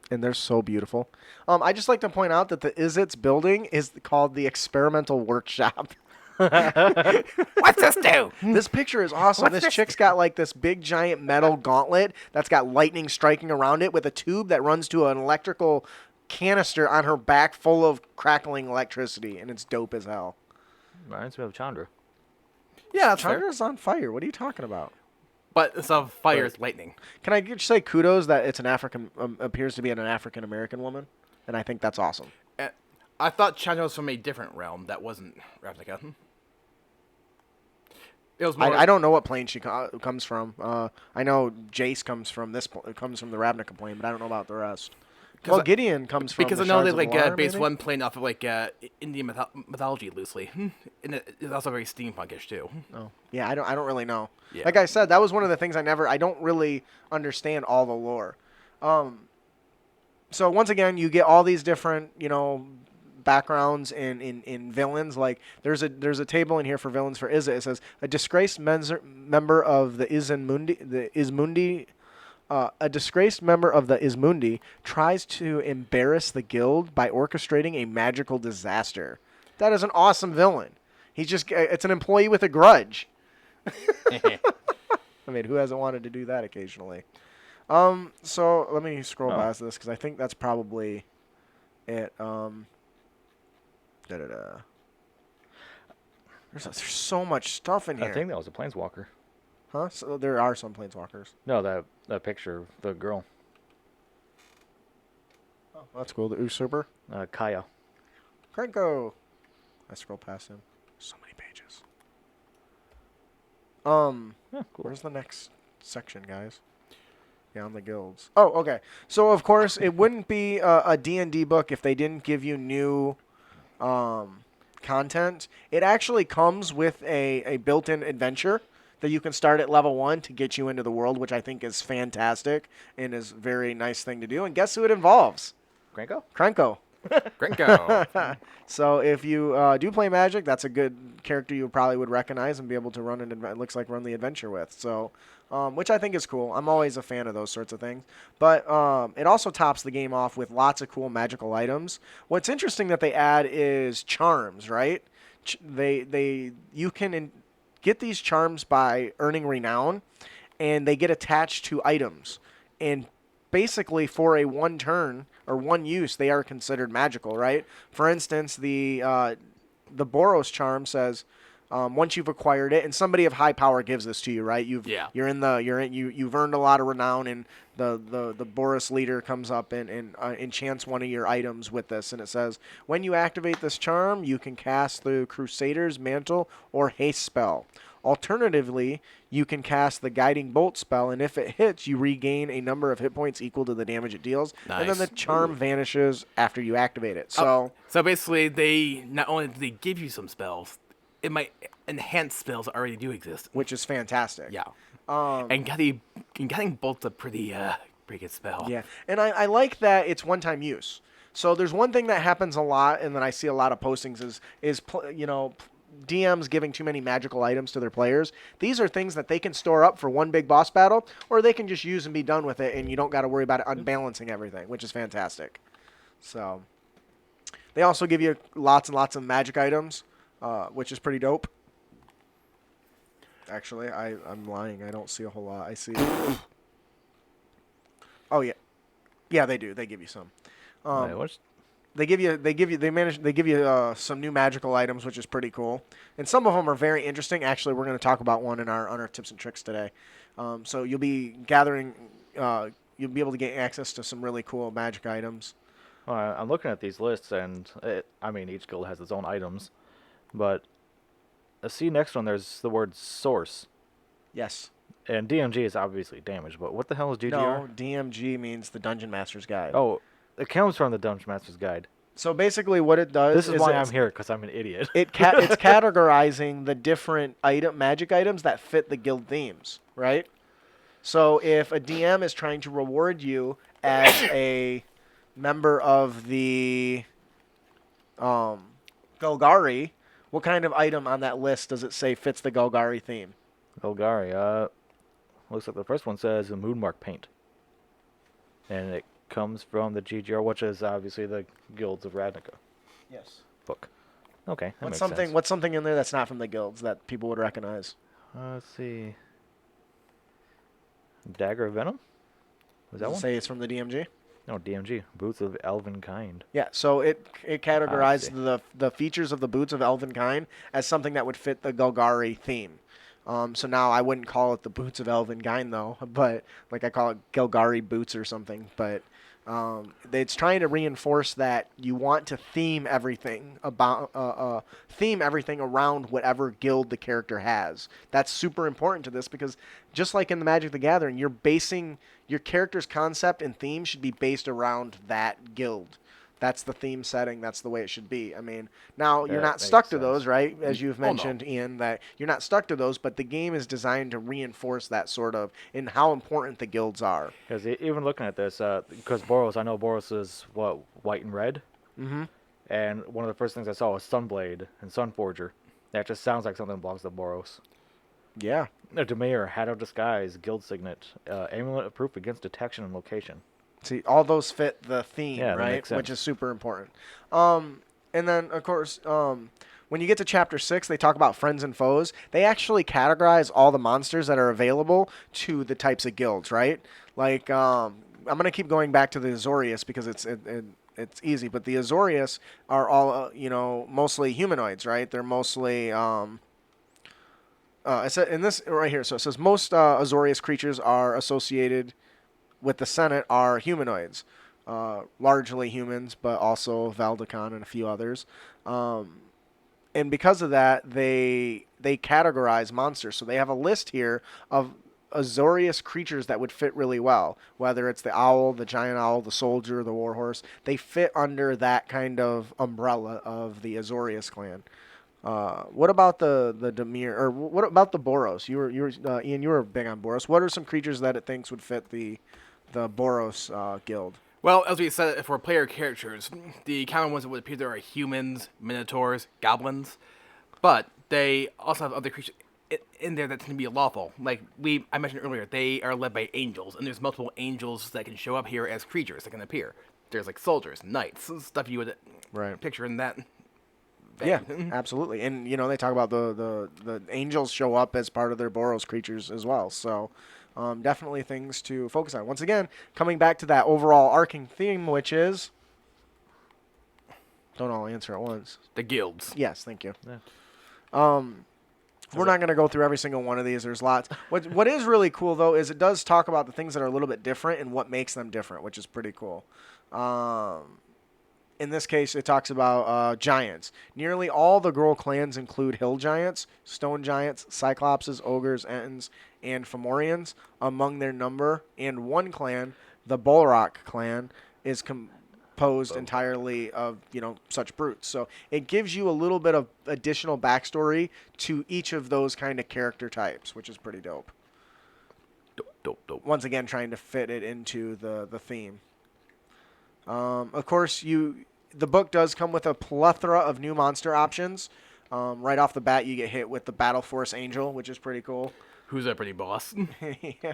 And they're so beautiful. I just like to point out that the Izits building is called the Experimental Workshop. What's this do? This picture is awesome. This chick's got like this big giant metal gauntlet that's got lightning striking around it with a tube that runs to an electrical canister on her back full of crackling electricity, and it's dope as hell. Reminds me of Chandra. Yeah, that's fair. Chandra's on fire. What are you talking about? But it's of fire is lightning. Can I just say kudos that it's an appears to be an African American woman, and I think that's awesome. I thought Chandra was from a different realm that wasn't Ravnica. It was more I don't know what plane she comes from. I know Jace comes from the Ravnica plane, but I don't know about the rest. Well, Gideon comes from because the I know Shards they of Alar, base maybe? one plane off of Indian mythology loosely, and it's also very steampunkish too. Oh, yeah. I don't really know. Yeah. Like I said, that was one of the things I don't really understand all the lore. So once again, you get all these different, backgrounds in villains. Like there's a table in here for villains for Izza. It says a disgraced member of the Ismundi. A disgraced member of the Ismundi tries to embarrass the guild by orchestrating a magical disaster. That is an awesome villain. It's an employee with a grudge. I mean, who hasn't wanted to do that occasionally? So let me scroll past this because I think that's probably it. There's so much stuff in here. I think that was a planeswalker. Huh? So there are some planeswalkers. No, that picture of the girl. Oh, that's cool. The usurper. Kaya. Krenko. I scroll past him. So many pages. Yeah, cool. Where's the next section, guys? Yeah, on the guilds. Oh, okay. So of course it wouldn't be a D&D book if they didn't give you new content. It actually comes with a built-in adventure that you can start at level 1 to get you into the world, which I think is fantastic and is a very nice thing to do. And guess who it involves? Krenko? Krenko. Grenko. So if you do play Magic, that's a good character you probably would recognize and be able to run run the adventure with. So, which I think is cool. I'm always a fan of those sorts of things. But it also tops the game off with lots of cool magical items. What's interesting that they add is charms, right? You can get these charms by earning renown, and they get attached to items. And basically, for a one turn or one use, they are considered magical, right? For instance, the Boros charm says once you've acquired it, and somebody of high power gives this to you, right? You've earned a lot of renown, and the Boros leader comes up and enchants one of your items with this, and it says when you activate this charm, you can cast the Crusader's Mantle or Haste spell. Alternatively, you can cast the Guiding Bolt spell, and if it hits, you regain a number of hit points equal to the damage it deals. Nice. And then the charm vanishes after you activate it. So, so basically, they not only do they give you some spells, it might enhance spells that already do exist. which is fantastic. Yeah. And Guiding Bolt's a pretty good spell. Yeah, and I like that it's one-time use. So there's one thing that happens a lot, and that I see a lot of postings is DMs giving too many magical items to their players. These are things that they can store up for one big boss battle, or they can just use and be done with it, and you don't got to worry about it unbalancing everything, which is fantastic. So they also give you lots and lots of magic items, which is pretty dope. Actually, I'm lying. I don't see a whole lot. I see. Oh yeah, yeah, they do. They give you some. They give you some new magical items, which is pretty cool, and some of them are very interesting. Actually, we're going to talk about one on our tips and tricks today. So you'll be gathering, you'll be able to get access to some really cool magic items. I'm looking at these lists, and each guild has its own items, but see next one, there's the word source. Yes. And DMG is obviously damage, but what the hell is GGR? No, DMG means the Dungeon Master's Guide. Oh, it comes from the Dungeon Master's Guide. So basically what it does This is why I'm here, because I'm an idiot. It's categorizing the different magic items that fit the guild themes, right? So if a DM is trying to reward you as a member of the Golgari, what kind of item on that list does it say fits the Golgari theme? Golgari, looks like the first one says a Moonmark paint. And it comes from the GGR, which is obviously the Guilds of Ravnica Yes. book. Okay, that makes What's sense. What's something in there that's not from the guilds that people would recognize? Let's see. Dagger of Venom? Was that Does it one? say it's from the DMG? No, DMG. Boots of Elven Kind. Yeah, so it categorized the features of the boots of Elven Kind as something that would fit the Golgari theme. So now I wouldn't call it the boots of Elven Kind though, but like I call it Golgari boots or something. But It's trying to reinforce that you want to theme everything around whatever guild the character has. That's super important to this because just like in the Magic the Gathering, you're basing your character's concept and theme should be based around that guild. That's the theme setting. That's the way it should be. I mean, now you're That not makes stuck to sense. those, right? As you've Oh, no. mentioned, Ian, that you're not stuck to those, but the game is designed to reinforce that sort of in how important the guilds are. Because even looking at this, because Boros, I know Boros is what, white and red, Mm-hmm. and one of the first things I saw was Sunblade and Sunforger. That just sounds like something that belongs to Boros. Yeah. Demir, Hat of Disguise, Guild Signet, Amulet of Proof against detection and location. See, all those fit the theme, Yeah, that right? makes sense. Which is super important. And then, of course, when you get to Chapter 6, they talk about friends and foes. They actually categorize all the monsters that are available to the types of guilds, right? Like, I'm going to keep going back to the Azorius because it's easy. But the Azorius are all, mostly humanoids, right? They're mostly... it said in this right here, so it says most Azorius creatures are associated with the Senate are humanoids, largely humans, but also Valdecon and a few others. And because of that, they categorize monsters. So they have a list here of Azorius creatures that would fit really well, whether it's the owl, the giant owl, the soldier, the warhorse. They fit under that kind of umbrella of the Azorius clan. What about the Demir, or what about the Boros? You were Ian. You were big on Boros. What are some creatures that it thinks would fit the Boros guild? Well, as we said, for player characters, the common ones that would appear there are humans, minotaurs, goblins, but they also have other creatures in there that tend to be lawful. Like I mentioned earlier, they are led by angels, and there's multiple angels that can show up here as creatures that can appear. There's like soldiers, knights, stuff you would picture in that. Yeah, absolutely. And they talk about the angels show up as part of their Boros creatures as well. So definitely things to focus on. Once again, coming back to that overall arcing theme, which is don't all answer at once. The guilds. Yes, thank you. Yeah. We're not going to go through every single one of these. There's lots. What is really cool, though, is it does talk about the things that are a little bit different and what makes them different, which is pretty cool. In this case, it talks about giants. Nearly all the Gruul clans include hill giants, stone giants, cyclopses, ogres, entons, and Fomorians among their number. And one clan, the Bolrock clan, is composed entirely of such brutes. So it gives you a little bit of additional backstory to each of those kind of character types, which is pretty dope. Dope. Once again, trying to fit it into the theme. Of course, the book does come with a plethora of new monster options. Right off the bat, you get hit with the Battle Force Angel, which is pretty cool. Who's that pretty boss? Yeah.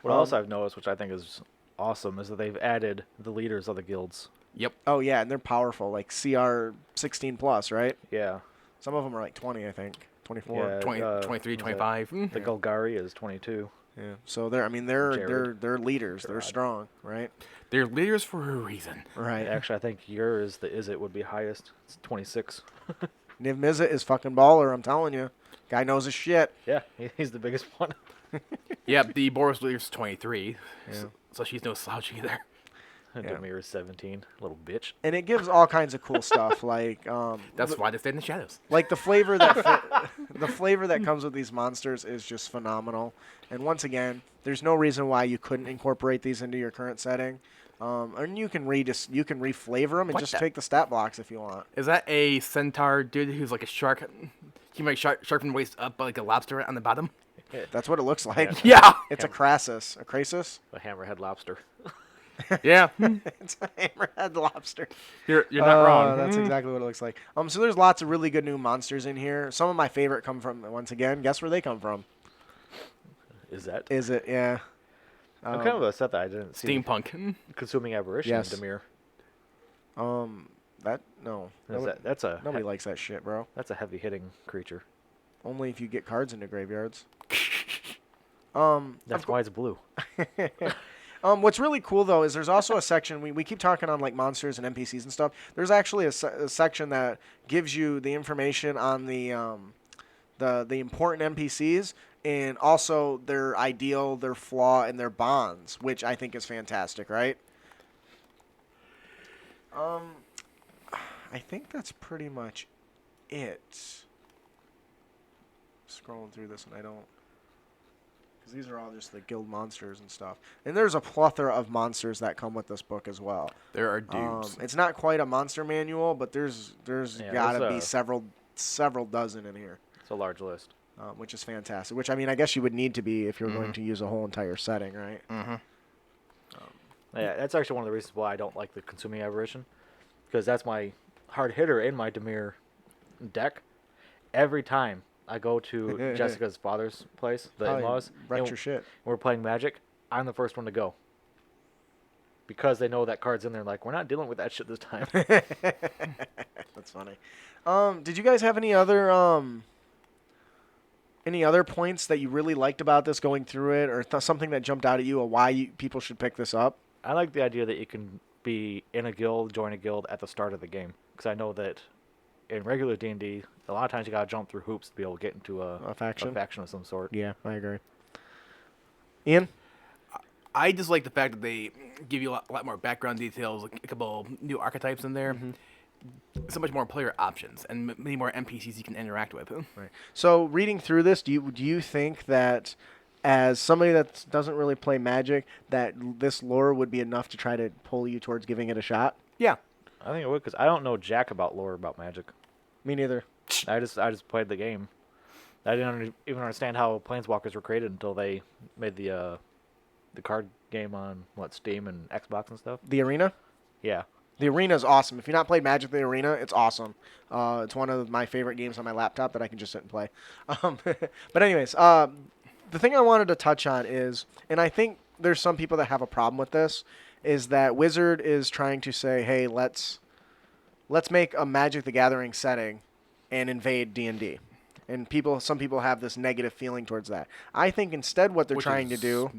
What else I've noticed, which I think is awesome, is that they've added the leaders of the guilds. Yep. Oh, yeah, and they're powerful, like CR 16 plus, right? Yeah. Some of them are like 20, I think. 24. Yeah. 23, was 25. The Golgari is 22. Yeah. So they're leaders. They're strong, right? They're leaders for a reason. Right. Actually, I think yours, the Izzet, would be highest. It's 26. Niv Mizzet is fucking baller, I'm telling you. Guy knows his shit. Yeah, he's the biggest one. Yep, the Boros leader's 23. Yeah. So she's no slouch either. Demir is 17. Little bitch. And it gives all kinds of cool stuff, like That's why they stay in the shadows. like the flavor that comes with these monsters is just phenomenal. And once again, there's no reason why you couldn't incorporate these into your current setting. And you can reflavor them and just take the stat blocks if you want. Is that a centaur dude who's like a shark? He might shark from the waist up, but like a lobster on the bottom. That's what it looks like. Yeah. It's a Crassus. A Crasus? A hammerhead lobster. Yeah. It's a hammerhead lobster. You're not wrong. That's exactly what it looks like. So there's lots of really good new monsters in here. Some of my favorite come from, once again, guess where they come from? Is that? Is it? Yeah. I'm kind of upset that I didn't see Steampunk. Consuming Aberration Yes. in Demir. No. That's a Nobody likes that shit, bro. That's a heavy hitting creature. Only if you get cards into graveyards. That's why it's blue. What's really cool though is there's also a section we keep talking on like monsters and NPCs and stuff. There's actually a section that gives you the information on the important NPCs and also their ideal, their flaw, and their bonds, which I think is fantastic, right? I think that's pretty much it. Scrolling through this and I don't... Because these are all just the guild monsters and stuff. And there's a plethora of monsters that come with this book as well. There are dudes. It's not quite a monster manual, but there's got to be several dozen in here. It's a large list. Which is fantastic. Which, I mean, I guess you would need to be if you're going to use a whole entire setting, right? Mm-hmm. Yeah, that's actually one of the reasons why I don't like the Consuming Aberration. Because that's my hard hitter in my Dimir deck. Every time I go to Jessica's father's place, the in-laws, wreck your shit. We're playing Magic, I'm the first one to go. Because they know that card's in there, like, we're not dealing with that shit this time. That's funny. Did you guys have any other points that you really liked about this going through it, or something that jumped out at you, or why people should pick this up? I like the idea that you can be in a guild, join a guild at the start of the game. Because I know that in regular D&D, a lot of times you gotta jump through hoops to be able to get into a faction of some sort. Yeah, I agree. Ian? I just like the fact that they give you a lot more background details, like a couple new archetypes in there. So much more player options and many more NPCs you can interact with. Right. So reading through this, do you think that as somebody that doesn't really play Magic, that this lore would be enough to try to pull you towards giving it a shot? Yeah. I think it would, because I don't know jack about lore about Magic. Me neither. I just played the game. I didn't even understand how Planeswalkers were created until they made the card game on Steam and Xbox and stuff. The Arena? Yeah. The Arena is awesome. If you've not played Magic the Arena, it's awesome. It's one of my favorite games on my laptop that I can just sit and play. But anyways, the thing I wanted to touch on is, and I think there's some people that have a problem with this, is that Wizard is trying to say, hey, let's make a Magic the Gathering setting and invade D&D. And some people have this negative feeling towards that. I think instead what they're trying to do...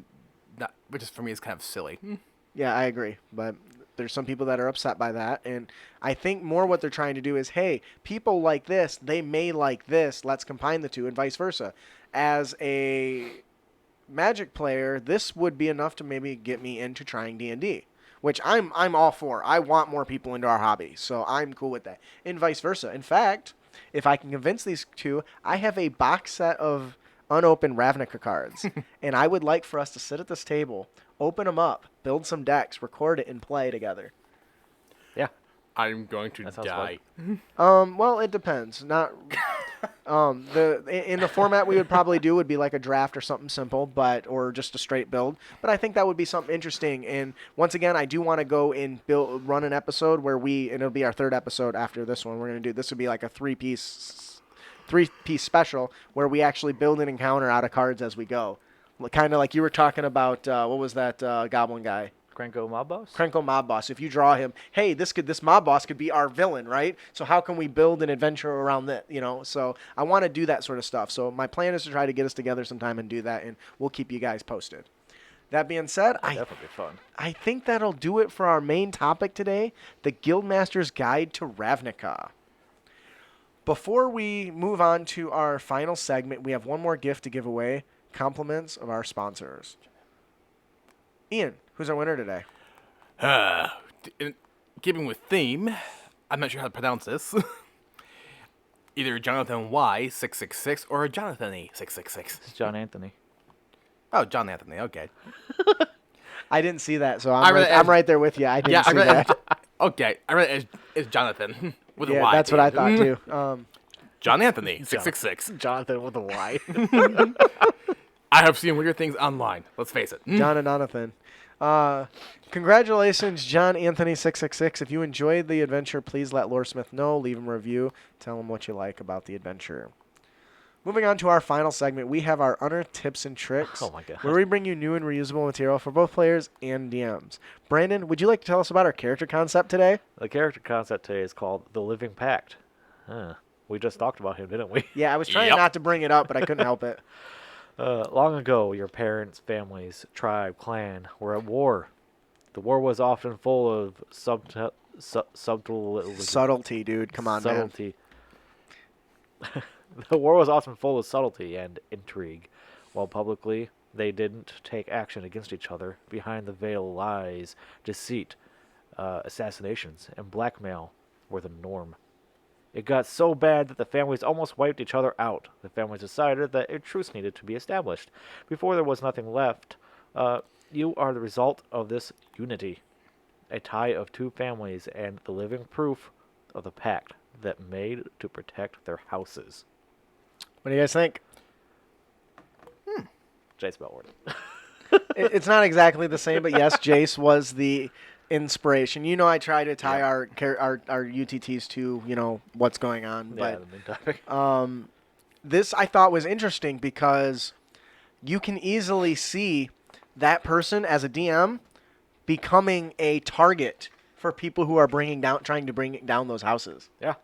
which is, for me, is kind of silly. Yeah, I agree. But there's some people that are upset by that. And I think more what they're trying to do is, hey, people like this, they may like this. Let's combine the two and vice versa. As a Magic player, this would be enough to maybe get me into trying D&D, which I'm all for. I want more people into our hobby, so I'm cool with that. And vice versa. In fact, if I can convince these two, I have a box set of unopened Ravnica cards, and I would like for us to sit at this table, open them up, build some decks, record it, and play together. Yeah. I'm going to die. Well, it depends. Not in the format we would probably do would be like a draft or something simple, or just a straight build. But I think that would be something interesting. And once again, I do want to go and run an episode where and it'll be our third episode after this one. We're gonna do this would be like a three-piece special where we actually build an encounter out of cards as we go. Kind of like you were talking about. What was that goblin guy? Krenko Mob Boss? Krenko Mob Boss. If you draw him, hey, this Mob Boss could be our villain, right? So how can we build an adventure around that? So I want to do that sort of stuff. So my plan is to try to get us together sometime and do that, and we'll keep you guys posted. That being said, Definitely fun. I think that'll do it for our main topic today, the Guildmasters Guide to Ravnica. Before we move on to our final segment, we have one more gift to give away, compliments of our sponsors. Ian, who's our winner today? In keeping with theme, I'm not sure how to pronounce this. Either Jonathan Y666 or Jonathan E666. It's John Anthony. Oh, John Anthony. Okay. I didn't see that, so I'm right there with you. I didn't see that. Okay, I read it as Jonathan with a Yeah, Y. that's what I thought too. John Anthony 666. Jonathan with a Y. I have seen weird things online. Let's face it. John and Jonathan. Congratulations, John Anthony 666. If you enjoyed the adventure, please let Loresmith know. Leave him a review. Tell him what you like about the adventure. Moving on to our final segment, we have our Unearthed Tips and Tricks, Oh my God. where we bring you new and reusable material for both players and DMs. Brandon, would you like to tell us about our character concept today? The character concept today is called the Living Pact. We just talked about him, didn't we? Yeah, I was trying not to bring it up, but I couldn't help it. Long ago, your parents, families, tribe, clan were at war. The war was often full of Subtlety, dude. Come on, subtlety. The war was often full of subtlety and intrigue. While publicly they didn't take action against each other, behind the veil lies deceit, assassinations and blackmail were the norm. It got so bad that the families almost wiped each other out. The families decided that a truce needed to be established. Before there was nothing left, you are the result of this unity, a tie of two families and the living proof of the pact that made to protect their houses. What do you guys think? Jace Bellward. It's not exactly the same, but yes, Jace was the inspiration. You know, I try to tie our UTTs to, you know, what's going on. Yeah, But the main topic. this I thought was interesting because you can easily see that person as a DM becoming a target for people who are trying to bring down those houses, Yeah.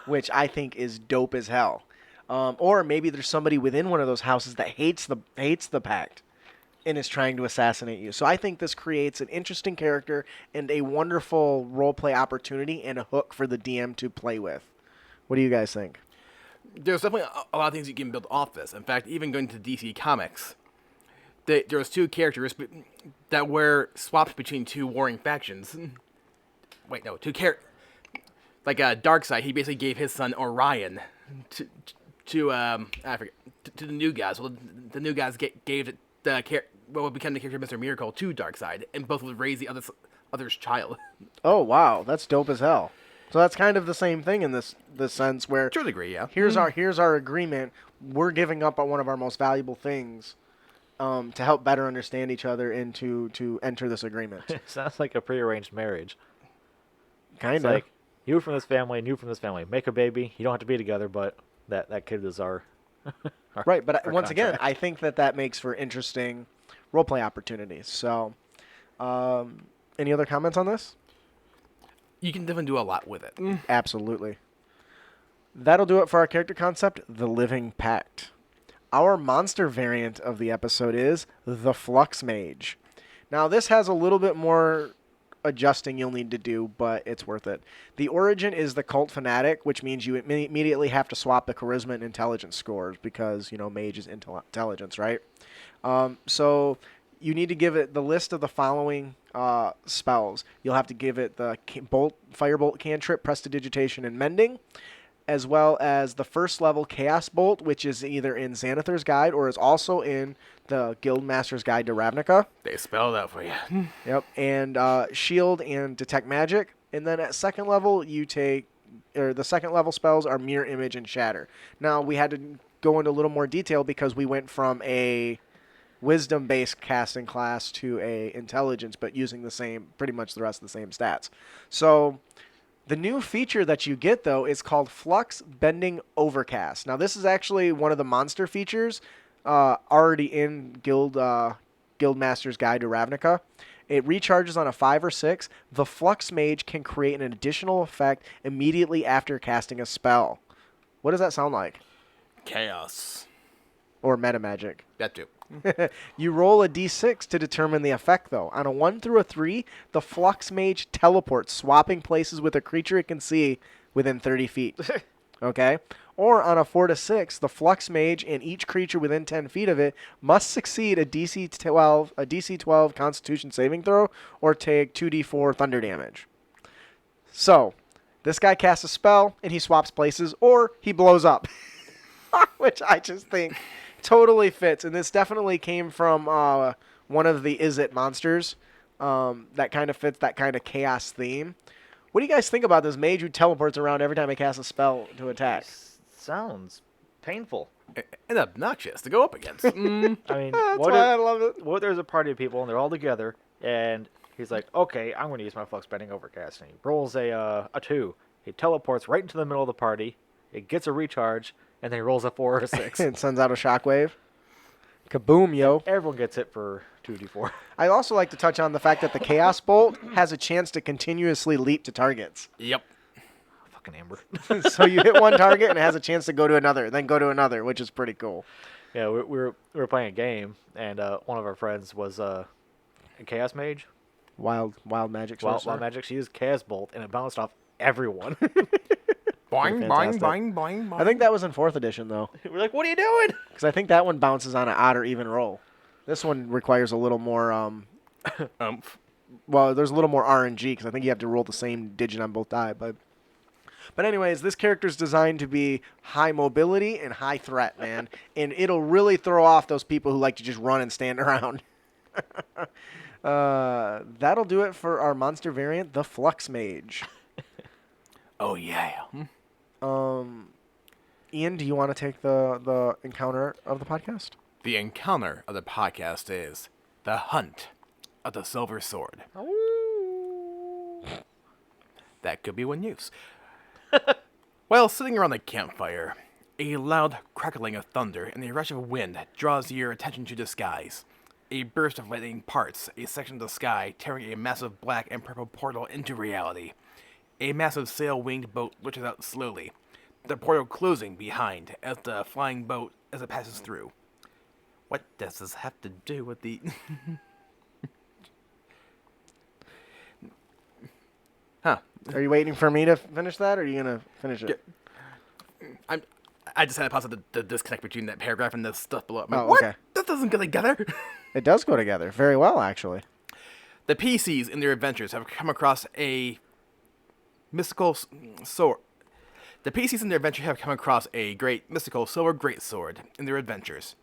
which I think is dope as hell. Or maybe there's somebody within one of those houses that hates the pact and is trying to assassinate you. So I think this creates an interesting character and a wonderful roleplay opportunity and a hook for the DM to play with. What do you guys think? There's definitely a lot of things you can build off this. In fact, even going to DC Comics, there was two characters that were swapped between two warring factions. Wait, no, like Darkseid, he basically gave his son Orion to I forget, to the new guys. Well, the new guys gave what would become the character Mr. Miracle to Darkseid, and both would raise the other's child. Oh, wow. That's dope as hell. So that's kind of the same thing in this sense where To a degree, yeah. here's our agreement. We're giving up on one of our most valuable things to help better understand each other and to enter this agreement. It sounds like a prearranged marriage. Kind It's of. like, you from this family and you from this family. Make a baby. You don't have to be together, but that kid is our... Right, but our once again, contract. I think that makes for interesting roleplay opportunities. So, any other comments on this? You can definitely do a lot with it. Absolutely. That'll do it for our character concept, the Living Pact. Our monster variant of the episode is the Flux Mage. Now, this has a little bit more adjusting you'll need to do, but it's worth it. The origin is the Cult Fanatic, which means you immediately have to swap the Charisma and Intelligence scores because, you know, Mage is intelligence, right? So you need to give it the list of the following spells. You'll have to give it the Firebolt cantrip, Prestidigitation, and Mending, as well as the first level Chaos Bolt, which is either in Xanathar's Guide or is also in the Guildmasters Guide to Ravnica. They spell that for you. Yep, and Shield and Detect Magic. And then at second level, the second level spells are Mirror Image and Shatter. Now, we had to go into a little more detail because we went from a Wisdom-based casting class to a Intelligence, but using pretty much the rest of the same stats. So the new feature that you get, though, is called Flux Bending Overcast. Now, this is actually one of the monster features already in Guildmasters Guide to Ravnica. It recharges on a 5 or 6. The Flux Mage can create an additional effect immediately after casting a spell. What does that sound like? Chaos. Or meta magic. That too. You roll a d6 to determine the effect, though. On a 1 through a 3, the Flux Mage teleports, swapping places with a creature it can see within 30 feet. Okay? Or on a 4 to 6, the Flux Mage and each creature within 10 feet of it must succeed a DC 12 Constitution saving throw or take 2d4 thunder damage. So, this guy casts a spell and he swaps places, or he blows up. Which I just think totally fits. And this definitely came from one of the Is It monsters that kind of fits that kind of chaos theme. What do you guys think about this mage who teleports around every time he casts a spell to attack? Sounds painful. And obnoxious to go up against. I mean, That's why I love it. what if there's a party of people and they're all together, and he's like, okay, I'm going to use my Flux Bending Overcast. And he rolls a 2. He teleports right into the middle of the party. It gets a recharge, and then he rolls a 4 or a 6. It sends out a shockwave. Kaboom, yo. Everyone gets hit for 2d4. I'd also like to touch on the fact that the Chaos Bolt has a chance to continuously leap to targets. Yep. Fucking Amber. So you hit one target and it has a chance to go to another, then go to another, which is pretty cool. Yeah, we were playing a game, and one of our friends was a Chaos Mage. Wild magic Wild sorcerer. Magic. She used Chaos Bolt, and it bounced off everyone. Boing, boing, fantastic. boing, boing, boing. I think that was in 4th edition, though. We're like, what are you doing? Because I think that one bounces on an odd or even roll. This one requires a little more, Umph. well, there's a little more RNG because I think you have to roll the same digit on both die. But anyways, this character's designed to be high mobility and high threat, man, and it'll really throw off those people who like to just run and stand around. That'll do it for our monster variant, the Flux Mage. Oh, yeah. Ian, do you want to take the encounter of the podcast? The encounter of the podcast is the Hunt of the Silver Sword. That could be one use. While sitting around the campfire, a loud crackling of thunder and a rush of wind draws your attention to the skies. A burst of lightning parts a section of the sky, tearing a massive black and purple portal into reality. A massive sail-winged boat lurches out slowly, the portal closing behind as the flying boat as it passes through. What does this have to do with the... Huh. Are you waiting for me to finish that, or are you going to finish it? I just had to pause the disconnect between that paragraph and the stuff below. I'm like, Oh, what? okay. That doesn't go together. It does go together very well, actually. The PCs in their adventures have come across a mystical sword. The PCs in their adventure have come across a great mystical silver greatsword in their adventures,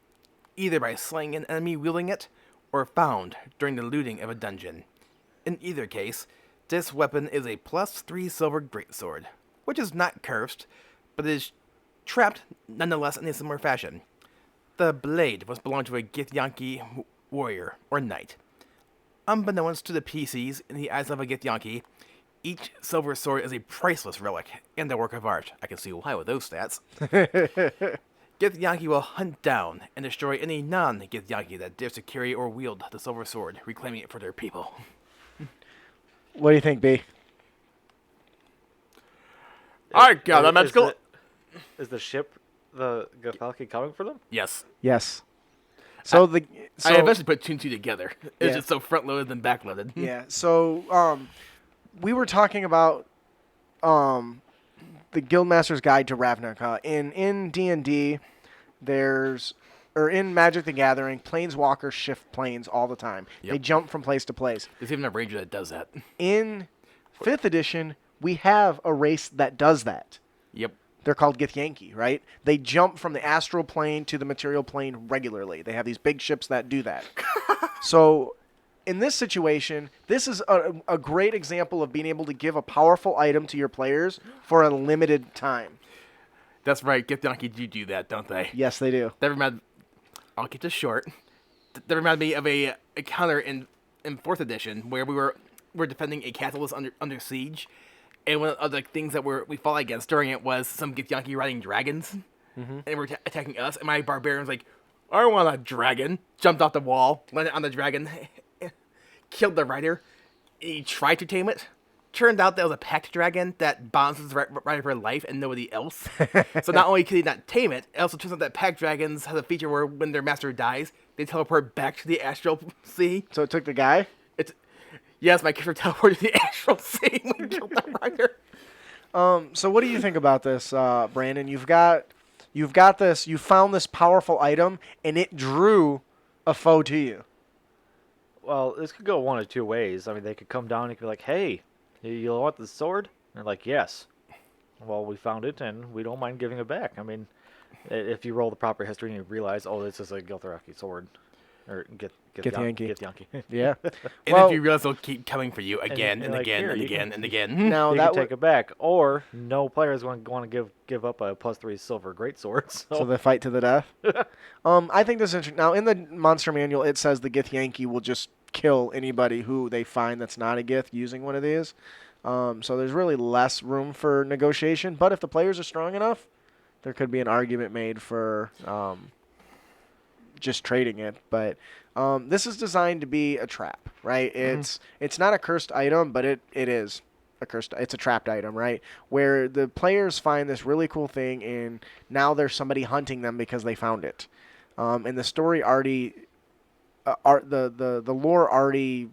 either by slaying an enemy wielding it, or found during the looting of a dungeon. In either case, this weapon is a +3 silver greatsword, which is not cursed, but is trapped nonetheless in a similar fashion. The blade must belong to a Githyanki warrior or knight. Unbeknownst to the PCs in the eyes of a Githyanki, each silver sword is a priceless relic and a work of art. I can see why with those stats. Githyanki will hunt down and destroy any non-Githyanki that dares to carry or wield the silver sword, reclaiming it for their people. What do you think, B? I got a magical... Is the ship, the Githyanki, coming for them? Yes. Yes. So I eventually put two and two together. It's Yeah. just so front-loaded than back-loaded. Yeah. So we were talking about the Guildmasters Guide to Ravnica. In D&D, in Magic the Gathering, planeswalkers shift planes all the time. Yep. They jump from place to place. There's even a ranger that does that. In 5th edition, we have a race that does that. Yep. They're called Githyanki, right? They jump from the astral plane to the material plane regularly. They have these big ships that do that. So in this situation, this is a great example of being able to give a powerful item to your players for a limited time. That's right. Githyanki do that, don't they? Yes, they do. That reminded... I'll keep this short. That reminded me of a counter in 4th edition where we were defending a castle was under siege. And one of the things that we fought against during it was some Githyanki riding dragons. Mm-hmm. And were attacking us. And my barbarian was like, I want a dragon. Jumped off the wall, landed on the dragon, killed the rider. And he tried to tame it. Turned out that was a packed dragon that bonds his rider for life and nobody else. So not only could he not tame it, it also turns out that packed dragons have a feature where when their master dies, they teleport back to the astral sea. So it took the guy? Yes, my character teleported to the astral sea when he killed that rider. So what do you think about this, Brandon? You've got this. You found this powerful item, and it drew a foe to you. Well, this could go one of two ways. I mean, they could come down and be like, "Hey, you want the sword?" And they're like, "Yes." Well, we found it, and we don't mind giving it back. I mean, if you roll the proper history and you realize, oh, this is a Githyanki sword, or Githyanki. Yeah. And if you realize they'll keep coming for you again and like, again "Here, and you again can- and again. Now You that can take it back, or no player is going to want to give up a +3 silver greatsword. So they fight to the death. I think this is interesting. Now, in the monster manual, it says the Githyanki will just kill anybody who they find that's not a Gith using one of these. So there's really less room for negotiation. But if the players are strong enough, there could be an argument made for just trading it. But this is designed to be a trap, right? It's not a cursed item, but it is a cursed. It's a trapped item, right? Where the players find this really cool thing, and now there's somebody hunting them because they found it. And the story already, the lore already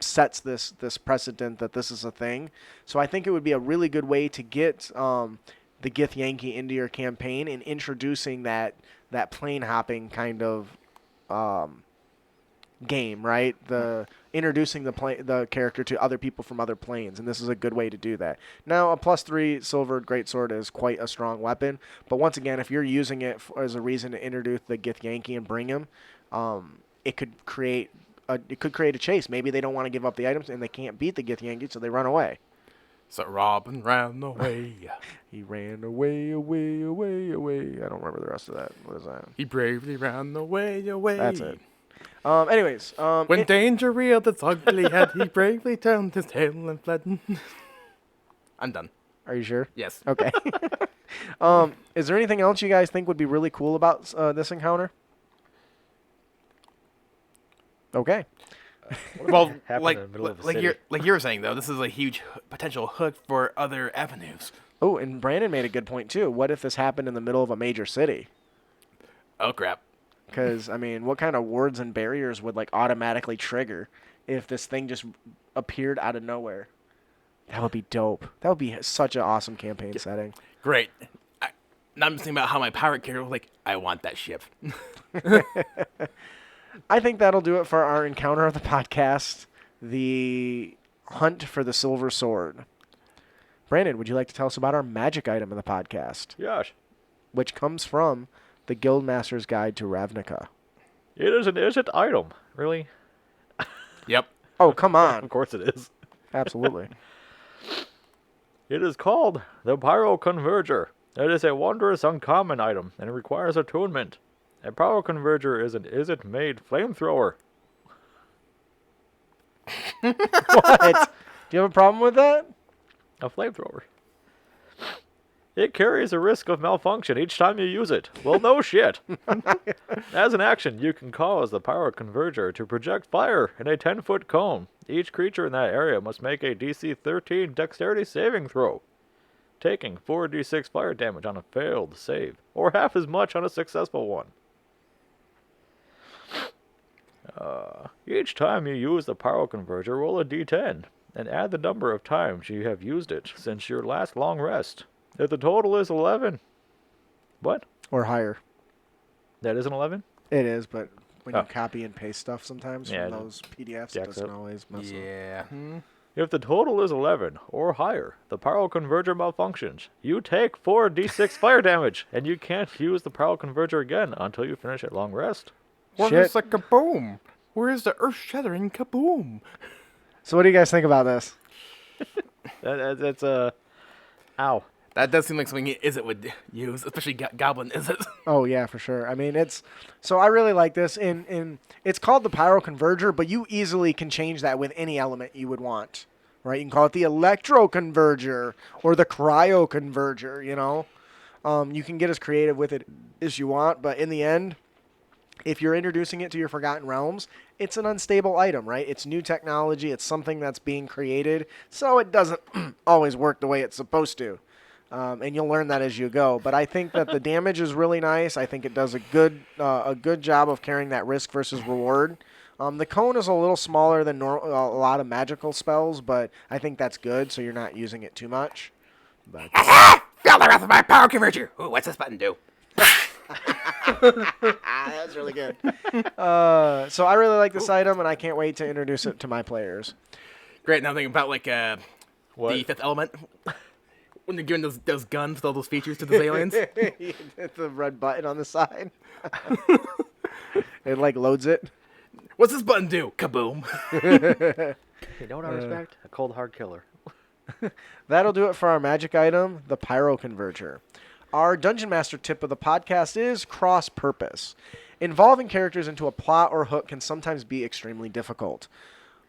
sets this precedent that this is a thing. So I think it would be a really good way to get the Githyanki into your campaign and introducing that plane hopping kind of game, right? The introducing the character to other people from other planes, and this is a good way to do that. Now, a +3 silver greatsword is quite a strong weapon, but once again, if you're using it as a reason to introduce the Githyanki and bring him, it could create a chase. Maybe they don't want to give up the items and they can't beat the Githyanki, so they run away. So Robin ran away. He ran away, away, away, away. I don't remember the rest of that. What is that? He bravely ran away, away. That's it. Anyways, When danger reeled its ugly head, he bravely turned his tail and fled. I'm done. Are you sure? Yes. Okay. Is there anything else you guys think would be really cool about this encounter? Okay. Well, Happened like in the middle of a like city. you were saying though, this is a huge potential hook for other avenues. Oh, and Brandon made a good point too. What if this happened in the middle of a major city? Oh crap. Because, I mean, what kind of wards and barriers would, like, automatically trigger if this thing just appeared out of nowhere? That would be dope. That would be such an awesome campaign setting. Great. Now I'm just thinking about how my pirate character was like, I want that ship. I think that'll do it for our encounter of the podcast, the hunt for the silver sword. Brandon, would you like to tell us about our magic item of the podcast, Yes. which comes from the Guildmasters Guide to Ravnica? It is an ancient item. Really? Yep. Oh, come on. Of course it is. Absolutely. It is called the Pyro Converger. It is a wondrous uncommon item and it requires attunement. A Pyro Converger is an Is-It-Made flamethrower. What? Do you have a problem with that? A flamethrower. It carries a risk of malfunction each time you use it. Well, no shit. As an action, you can cause the Pyro Converger to project fire in a 10-foot cone. Each creature in that area must make a DC 13 dexterity saving throw, taking 4d6 fire damage on a failed save, or half as much on a successful one. Each time you use the Pyro Converger, roll a d10, and add the number of times you have used it since your last long rest. If the total is 11... What? Or higher. That is an 11? It is, but when you Oh. copy and paste stuff sometimes Yeah, from those PDFs, it jacks doesn't up. always mess up. Yeah. If the total is 11 or higher, the Pyro Converger malfunctions. You take 4d6 fire damage, and you can't use the Pyro Converger again until you finish a long rest. Where's the kaboom? Where's the earth-shattering kaboom? So what do you guys think about this? That's ow. That does seem like something Izzet would use, especially Goblin Izzet. Oh yeah, for sure. I mean, so I really like this. In it's called the Pyro Converger, but you easily can change that with any element you would want, right? You can call it the Electro Converger or the Cryo Converger. You know, you can get as creative with it as you want, but in the end, if you're introducing it to your Forgotten Realms, it's an unstable item, right? It's new technology. It's something that's being created, so it doesn't always work the way it's supposed to. And you'll learn that as you go. But I think that the damage is really nice. I think it does a good job of carrying that risk versus reward. The cone is a little smaller than a lot of magical spells, but I think that's good, so you're not using it too much. But Feel the wrath of my power converger. Ooh, what's this button do? that's really good. So I really like this item, and I can't wait to introduce it to my players. Great. Now I'm thinking about like the What? Fifth Element. When they're giving those guns with all those features to those aliens. It's the red button on the side. It like loads it. What's this button do? Kaboom. You know what I respect? A cold hard killer. That'll do it for our magic item, the Pyro Converger. Our Dungeon Master tip of the podcast is cross-purpose. Involving characters into a plot or hook can sometimes be extremely difficult.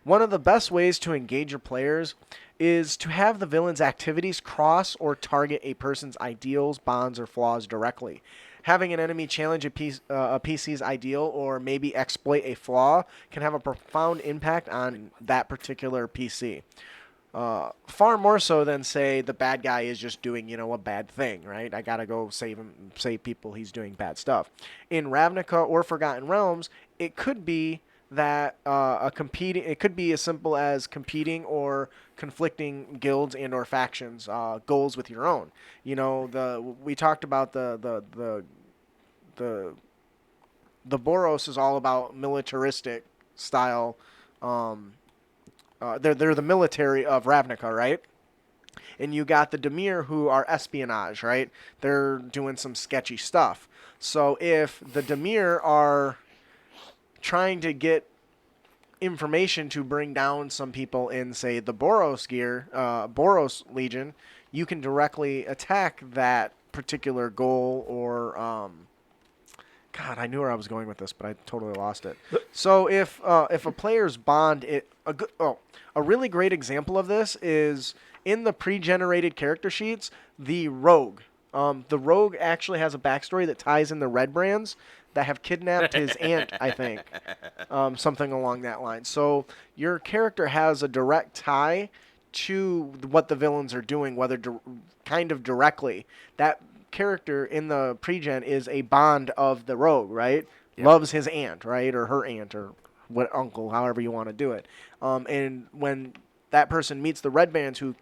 One of the best ways to engage your players is to have the villain's activities cross or target a person's ideals, bonds, or flaws directly. Having an enemy challenge a PC's ideal or maybe exploit a flaw can have a profound impact on that particular PC. Far more so than, say, the bad guy is just doing, a bad thing, right? I gotta go save people, he's doing bad stuff. In Ravnica or Forgotten Realms, it could be that it could be as simple as competing or conflicting guilds and or factions goals with your own. We talked about the Boros is all about militaristic style. They're the military of Ravnica, right? And you got the Dimir who are espionage, right? They're doing some sketchy stuff. So if the Dimir are trying to get information to bring down some people in, say, the Boros Legion, you can directly attack that particular goal or God, I knew where I was going with this, but I totally lost it. So if a player's bond, a really great example of this is in the pre-generated character sheets, the rogue. The rogue actually has a backstory that ties in the red brands that have kidnapped his aunt, I think, something along that line. So your character has a direct tie to what the villains are doing, whether kind of directly. That character in the pre-gen is a bond of the rogue, right? Yep. Loves his aunt, right? Or her aunt, or what uncle, however you want to do it. And when that person meets the red bands who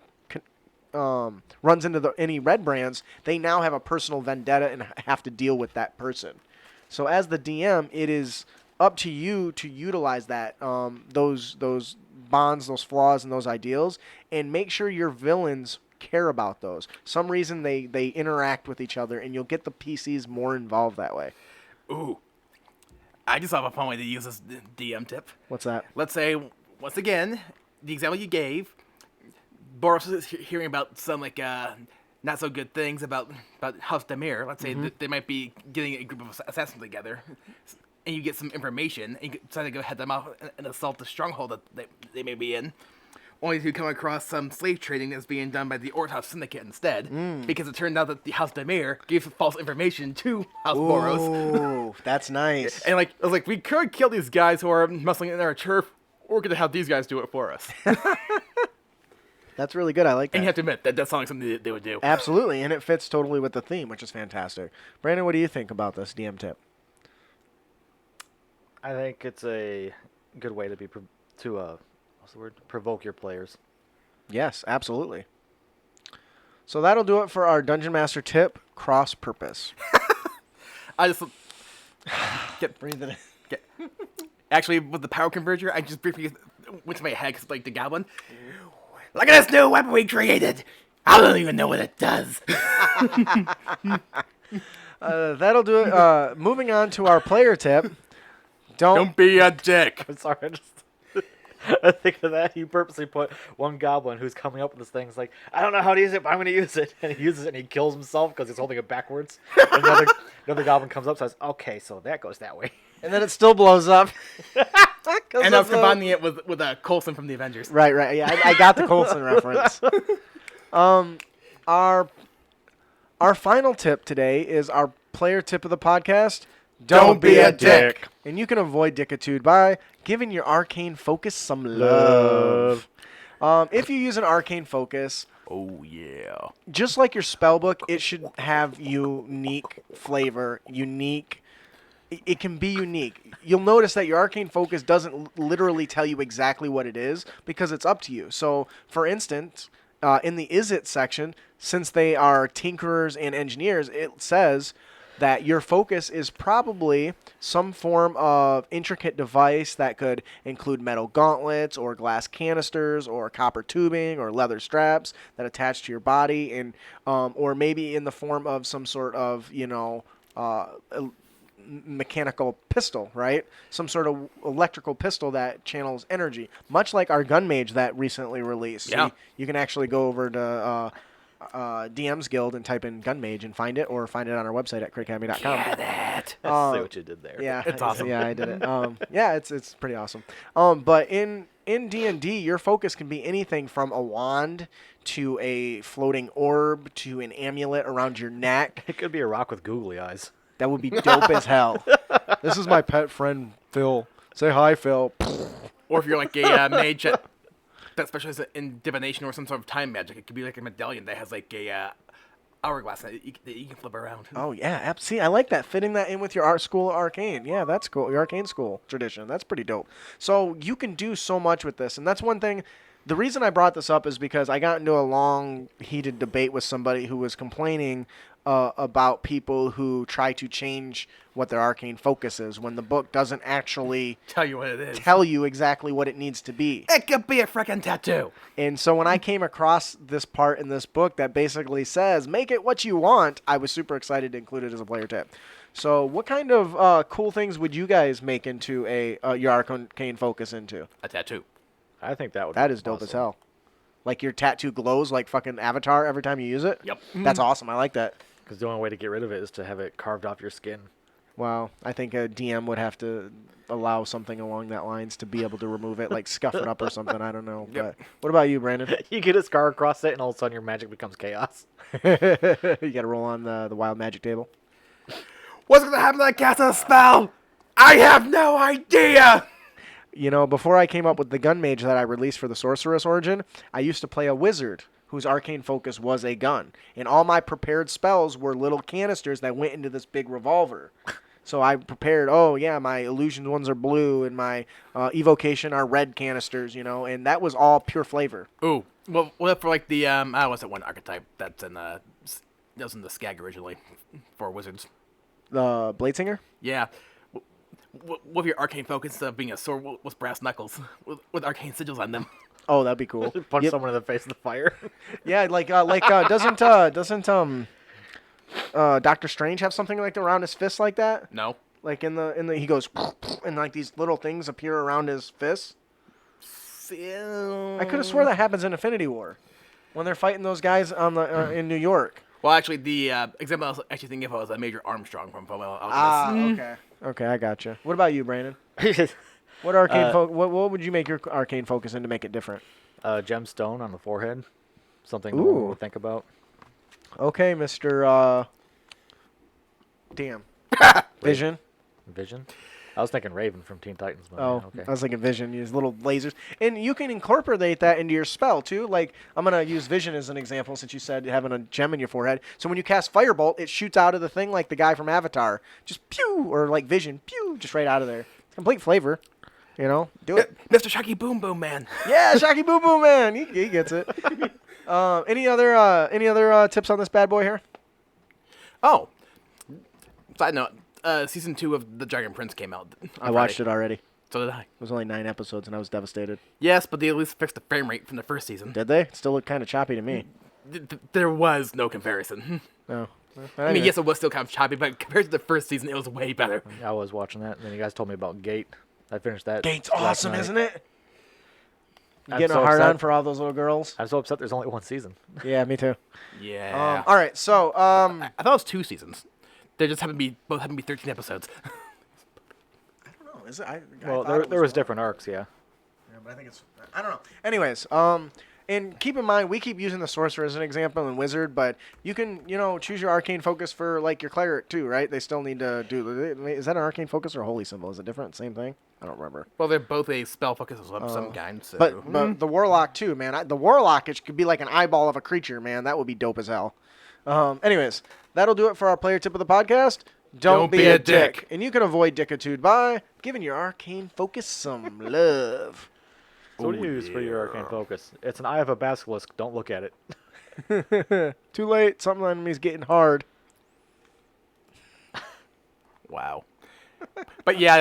runs into any red brands, they now have a personal vendetta and have to deal with that person. So as the DM, it is up to you to utilize that, those bonds, those flaws, and those ideals, and make sure your villains care about those. Some reason they interact with each other, and you'll get the PCs more involved that way. Ooh. I just have a fun way to use this DM tip. What's that? Let's say, once again, the example you gave, Boros is hearing about some, like, not so good things about House Dimir. Let's say they might be getting a group of assassins together, and you get some information, and you decide to go head them out and assault the stronghold that they may be in, only to come across some slave trading that's being done by the Orthouse Syndicate instead, because it turned out that the House Dimir gave false information to House Boros. Oh, that's nice. And I was like, we could kill these guys who are muscling in our turf, or we're going to have these guys do it for us. That's really good. I like that. And you have to admit, that does sound like something that they would do. Absolutely, and it fits totally with the theme, which is fantastic. Brandon, what do you think about this DM tip? I think it's a good way to provoke your players. Yes, absolutely. So that'll do it for our Dungeon Master tip, cross purpose. I just Breathe it in. Actually, with the power converter, I just briefly went to my head because, like, the goblin. Look at this new weapon we created. I don't even know what it does. That'll do it. Moving on to our player tip. Don't be a dick. I'm sorry, I think of that. You purposely put one goblin who's coming up with this thing. It's like, I don't know how to use it, but I'm going to use it. And he uses it and he kills himself because he's holding it backwards. And the other goblin comes up and says, okay, so that goes that way. And then it still blows up. And I was combining it with Coulson from the Avengers. Right. Yeah, I got the Coulson reference. Our final tip today is our player tip of the podcast. Don't be a dick. And you can avoid dickitude by giving your arcane focus some love. If you use an arcane focus, oh yeah, just like your spellbook, it should have unique flavor, unique. It can be unique. You'll notice that your arcane focus doesn't literally tell you exactly what it is because it's up to you. So, for instance, in the is it section, since they are tinkerers and engineers, it says that your focus is probably some form of intricate device that could include metal gauntlets or glass canisters or copper tubing or leather straps that attach to your body, and or maybe in the form of some sort of, mechanical pistol, right? Some sort of electrical pistol that channels energy, much like our gun mage that recently released. Yeah. So you can actually go over to DM's Guild and type in gun mage and find it, or find it on our website at critacademy.com. Get it. I see what you did there. Yeah, It's awesome. Yeah, I did it. Yeah, it's pretty awesome. But in D&D, your focus can be anything from a wand to a floating orb to an amulet around your neck. It could be a rock with googly eyes. That would be dope as hell. This is my pet friend, Phil. Say hi, Phil. Or if you're like a mage that specializes in divination or some sort of time magic, it could be like a medallion that has like a hourglass that you can flip around. Oh, yeah. See, I like that. Fitting that in with your art school arcane. Yeah, that's cool. Your arcane school tradition. That's pretty dope. So you can do so much with this. And that's one thing The reason I brought this up is because I got into a long, heated debate with somebody who was complaining about people who try to change what their arcane focus is when the book doesn't actually Tell you what it is. tell you exactly what it needs to be. It could be a frickin' tattoo. And so when I came across this part in this book that basically says, make it what you want, I was super excited to include it as a player tip. So what kind of cool things would you guys make into your arcane focus into? A tattoo. I think that would. That be is dope awesome. as hell. Like your tattoo glows like fucking Avatar every time you use it? Yep. That's awesome. I like that. Because the only way to get rid of it is to have it carved off your skin. Wow. I think a DM would have to allow something along that lines to be able to remove it, like scuff it up or something. I don't know. Yep. But what about you, Brandon? You get a scar across it, and all of a sudden your magic becomes chaos. You got to roll on the wild magic table. What's gonna happen when I cast a spell? I have no idea! You know, before I came up with the gun mage that I released for the sorceress origin, I used to play a wizard whose arcane focus was a gun. And all my prepared spells were little canisters that went into this big revolver. So I prepared, my illusion ones are blue and my evocation are red canisters, and that was all pure flavor. Ooh, well, what for like the, what's that one archetype that's in, that was in the Skag originally for wizards? The Bladesinger? Yeah. With your arcane focus of being a sword with brass knuckles, with arcane sigils on them. Oh, that'd be cool. Punch Yep. someone in the face with the fire. Yeah, doesn't Doctor Strange have something like around his fist like that? No. Like in the he goes and like these little things appear around his fist. I could have swore that happens in Infinity War when they're fighting those guys on the in New York. Well, actually, the example I was actually thinking of was Major Armstrong from Fullmetal Alchemist. Okay. Okay, I gotcha. What about you, Brandon? What arcane what would you make your arcane focus in to make it different? Gemstone on the forehead. Something Ooh. to think about. Okay, Mr. Damn. Vision. Vision. I was thinking Raven from Teen Titans. But Oh, yeah, okay. I was thinking Vision. Use little lasers, and you can incorporate that into your spell too. Like I'm gonna use Vision as an example, since you said having a gem in your forehead. So when you cast Firebolt, it shoots out of the thing like the guy from Avatar, just pew, or like Vision, pew, just right out of there. It's complete flavor, Do it. Mr. Shocky Boom Boom Man. Yeah, Shocky Boo Boo Man, he gets it. Any other tips on this bad boy here? Oh. Side note, season 2 of The Dragon Prince came out. I watched it already. So did I. It was only 9 episodes, and I was devastated. Yes, but they at least fixed the frame rate from the first season. Did they? It still looked kind of choppy to me. There was no comparison. No. I mean, yes, it was still kind of choppy, but compared to the first season, it was way better. I was watching that, and then you guys told me about Gate. I finished that. Gate's last awesome, night. isn't it? You I'm getting so a hard on upset. for all those little girls? I'm so upset there's only one season. Yeah, me too. Yeah. All right, so I thought it was 2 seasons. They just both happen to be 13 episodes. I don't know. Is it? I Well, thought there was different arcs, yeah. Yeah, but I think it's. I don't know. Anyways, and keep in mind we keep using the sorcerer as an example and wizard, but you can choose your arcane focus for like your cleric too, right? They still need to do. Is that an arcane focus or a holy symbol? Is it different? Same thing? I don't remember. Well, they're both a spell focus of some kind. So. But the warlock too, man. The warlock, it could be like an eyeball of a creature, man. That would be dope as hell. Anyways, that'll do it for our player tip of the podcast. Don't be a dick. And you can avoid dickitude by giving your arcane focus some love. So what do you use for your arcane focus? It's an eye of a basilisk. Don't look at it. Too late. Something on me's getting hard. Wow. But yeah,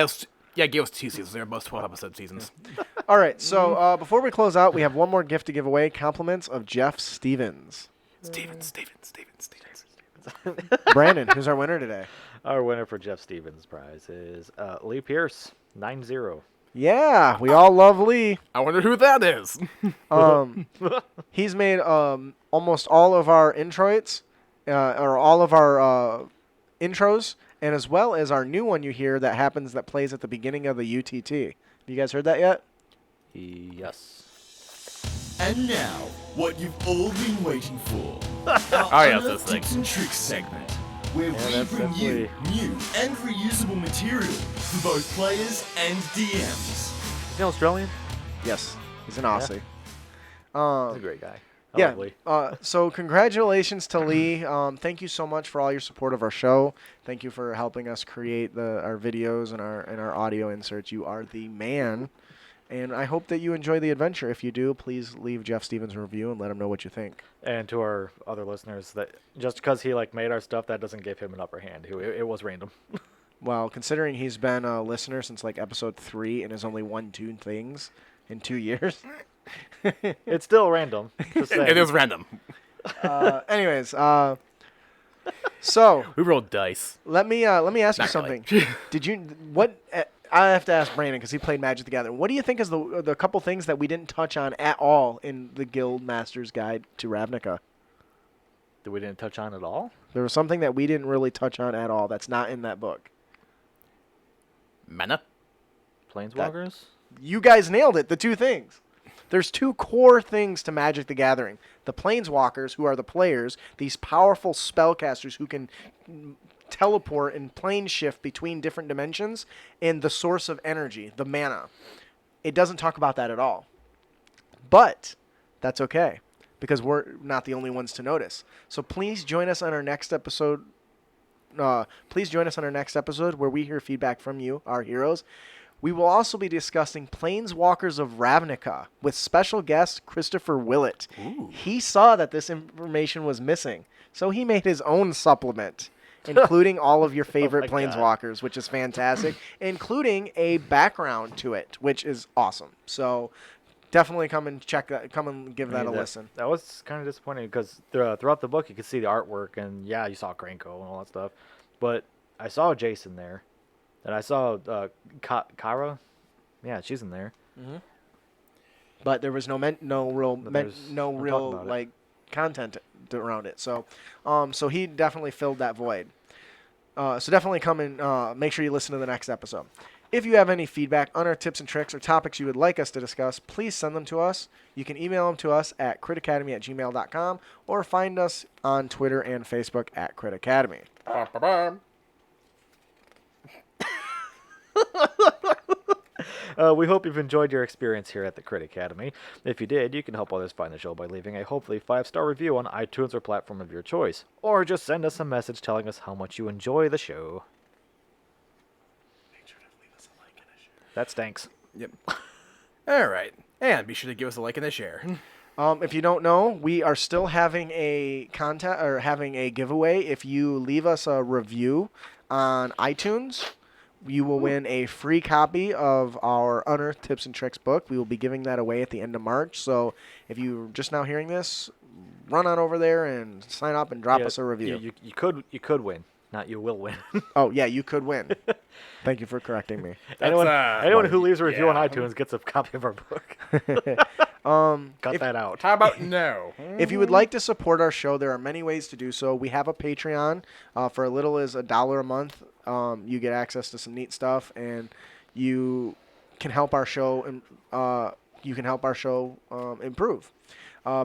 Gale was 2 seasons. They were both 12-episode seasons. All right, so before we close out, we have one more gift to give away. Compliments of Jeff Stevens. Stevens. Brandon, who's our winner today? Our winner for Jeff Stevens' prize is Lee Pierce, 9-0. Yeah, we all love Lee. I wonder who that is. He's made almost all of our introits, or all of our intros, and as well as our new one you hear that plays at the beginning of the UTT. Have you guys heard that yet? Yes. And now, what you've all been waiting for. Oh, yeah, this thing. Tips and tricks segment, where we that's bring you simply- new and reusable material for both players and DMs. Is he Australian? Yes, he's an Aussie. He's a great guy. I Yeah. love Lee. So congratulations to Lee. Thank you so much for all your support of our show. Thank you for helping us create our videos and our audio inserts. You are the man. And I hope that you enjoy the adventure. If you do, please leave Jeff Stevens a review and let him know what you think. And to our other listeners, that just because he made our stuff, that doesn't give him an upper hand. It was random. Well, considering he's been a listener since episode 3 and has only won 2 things in 2 years. It's still random. Just saying. It is random. Anyways, so We rolled dice. let me ask you Not something. really. Did you what? I have to ask Brandon because he played Magic the Gathering. What do you think is the couple things that we didn't touch on at all in the Guildmasters Guide to Ravnica? That we didn't touch on at all? There was something that we didn't really touch on at all that's not in that book. Mana? Planeswalkers? You guys nailed it. The 2 things. There's 2 core things to Magic the Gathering. The Planeswalkers, who are the players, these powerful spellcasters who can teleport and plane shift between different dimensions, and the source of energy, the mana. It doesn't talk about that at all. But that's okay, because we're not the only ones to notice. So please join us on our next episode. Where we hear feedback from you, our heroes. We will also be discussing Planeswalkers of Ravnica with special guest Christopher Willett. Ooh. He saw that this information was missing, so he made his own supplement, including all of your favorite my God. Planeswalkers, which is fantastic, including a background to it, which is awesome. So definitely come and check that. Come and give that a listen. That was kind of disappointing because throughout the book you could see the artwork, and yeah, you saw Kranko and all that stuff, but I saw Jason there, and I saw Kara. Yeah, she's in there. But there was no real about it. content around it. So so he definitely filled that void. So definitely come and make sure you listen to the next episode. If you have any feedback on our tips and tricks or topics you would like us to discuss, please send them to us. You can email them to us at critacademy@gmail.com or find us on Twitter and Facebook at Crit Academy. We hope you've enjoyed your experience here at the Crit Academy. If you did, you can help others find the show by leaving a hopefully 5-star review on iTunes or platform of your choice. Or just send us a message telling us how much you enjoy the show. Make sure to leave us a like and a share. That stinks. Yep. All right. And be sure to give us a like and a share. If you don't know, we are still having a having a giveaway. If you leave us a review on iTunes, you will win a free copy of our Unearthed Tips and Tricks book. We will be giving that away at the end of March. So if you're just now hearing this, run on over there and sign up and drop us a review. You could win. Not you will win. Oh, yeah, you could win. Thank you for correcting me. Anyone who leaves a review on yeah. iTunes gets a copy of our book. Cut that out. How about no? If you would like to support our show, there are many ways to do so. We have a Patreon. For as little as $1 a month, you get access to some neat stuff, and you can help our show. Improve.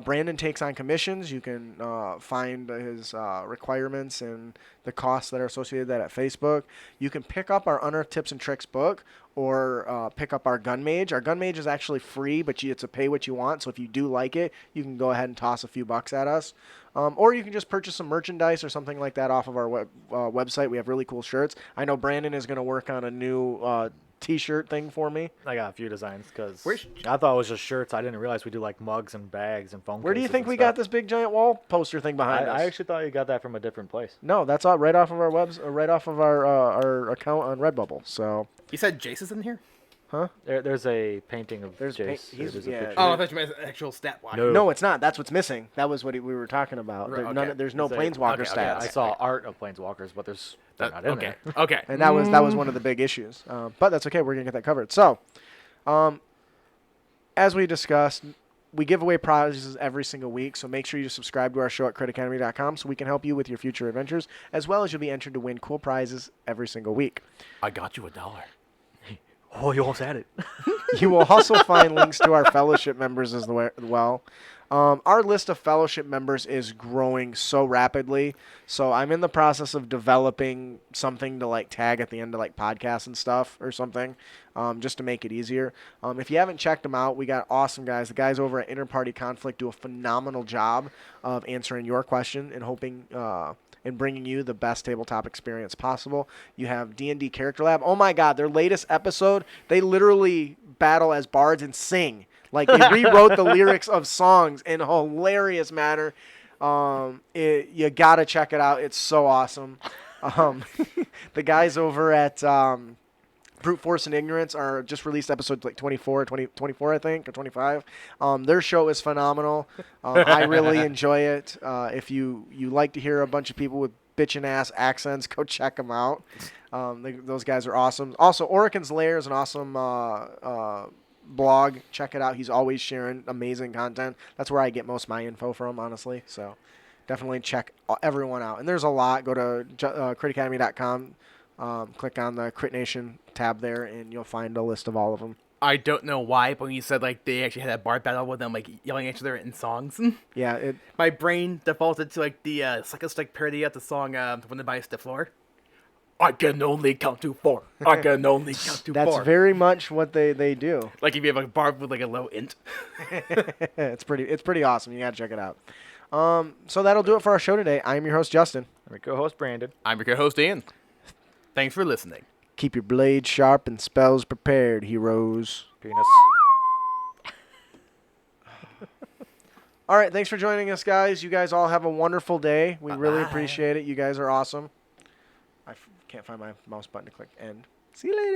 Brandon takes on commissions. You can find his requirements and the costs that are associated with that at Facebook. You can pick up our Unearthed Tips and Tricks book or pick up our Gun Mage. Our Gun Mage is actually free, but it's a pay what you want. So if you do like it, you can go ahead and toss a few bucks at us. Or you can just purchase some merchandise or something like that off of our website. We have really cool shirts. I know Brandon is going to work on a new T-shirt thing for me. I got a few designs because Where's- I thought it was just shirts. I didn't realize we do like mugs and bags and phone Where do you cases think and we stuff. got this big giant wall poster thing behind us? I actually thought you got that from a different place. No, that's all right off of our right off of our account on Redbubble. So, You said Jace is in here? huh? There's a painting of There's Jace. There's a yeah. picture. Oh, I thought you meant an actual stat block. No. No, it's not. That's what's missing. That was what we were talking about. Right, There- okay. there's no It's a- planeswalker okay, stats, I saw art of planeswalkers, but they're not in Okay. there. Okay. and that was one of the big issues. But that's okay. We're gonna get that covered. So, as we discussed, we give away prizes every single week. So make sure you subscribe to our show at critacademy.com so we can help you with your future adventures, as well as you'll be entered to win cool prizes every single week. I got you $1. Oh, you almost had it. You will also find links to our fellowship members as well. Our list of fellowship members is growing so rapidly. So I'm in the process of developing something to like tag at the end of like podcasts and stuff or something, just to make it easier. If you haven't checked them out, we got awesome guys. The guys over at Interparty Conflict do a phenomenal job of answering your question and hoping and bringing you the best tabletop experience possible. You have D&D Character Lab. Oh my God, their latest episode, they literally battle as bards and sing. Like they rewrote the lyrics of songs in a hilarious manner. You gotta check it out. It's so awesome. The guys over at Brute Force and Ignorance are just released episode like 24, I think, or 25. Their show is phenomenal. I really enjoy it. If you like to hear a bunch of people with bitchin' ass accents, go check them out. Those guys are awesome. Also, Oricon's Lair is an awesome blog. Check it out. He's always sharing amazing content. That's where I get most of my info from, honestly. So definitely check everyone out. And there's a lot. Go to critacademy.com. Click on the Crit Nation tab there, and you'll find a list of all of them. I don't know why, but when you said like they actually had a bard battle with them like yelling at each other in songs, Yeah, my brain defaulted to like the psychostick parody of the song "When the Bites the Floor." I can only count to 4. I can only count to 4. that's very much what they do. Like if you have a bard with like a low int. It's pretty awesome. You gotta check it out. So that'll do it for our show today. I'm your host Justin. I'm your co-host Brandon. I'm your co-host Ian. Thanks for listening. Keep your blades sharp and spells prepared, heroes. Penis. All right, thanks for joining us, guys. You guys all have a wonderful day. We really appreciate it. You guys are awesome. I can't find my mouse button to click end. See you later.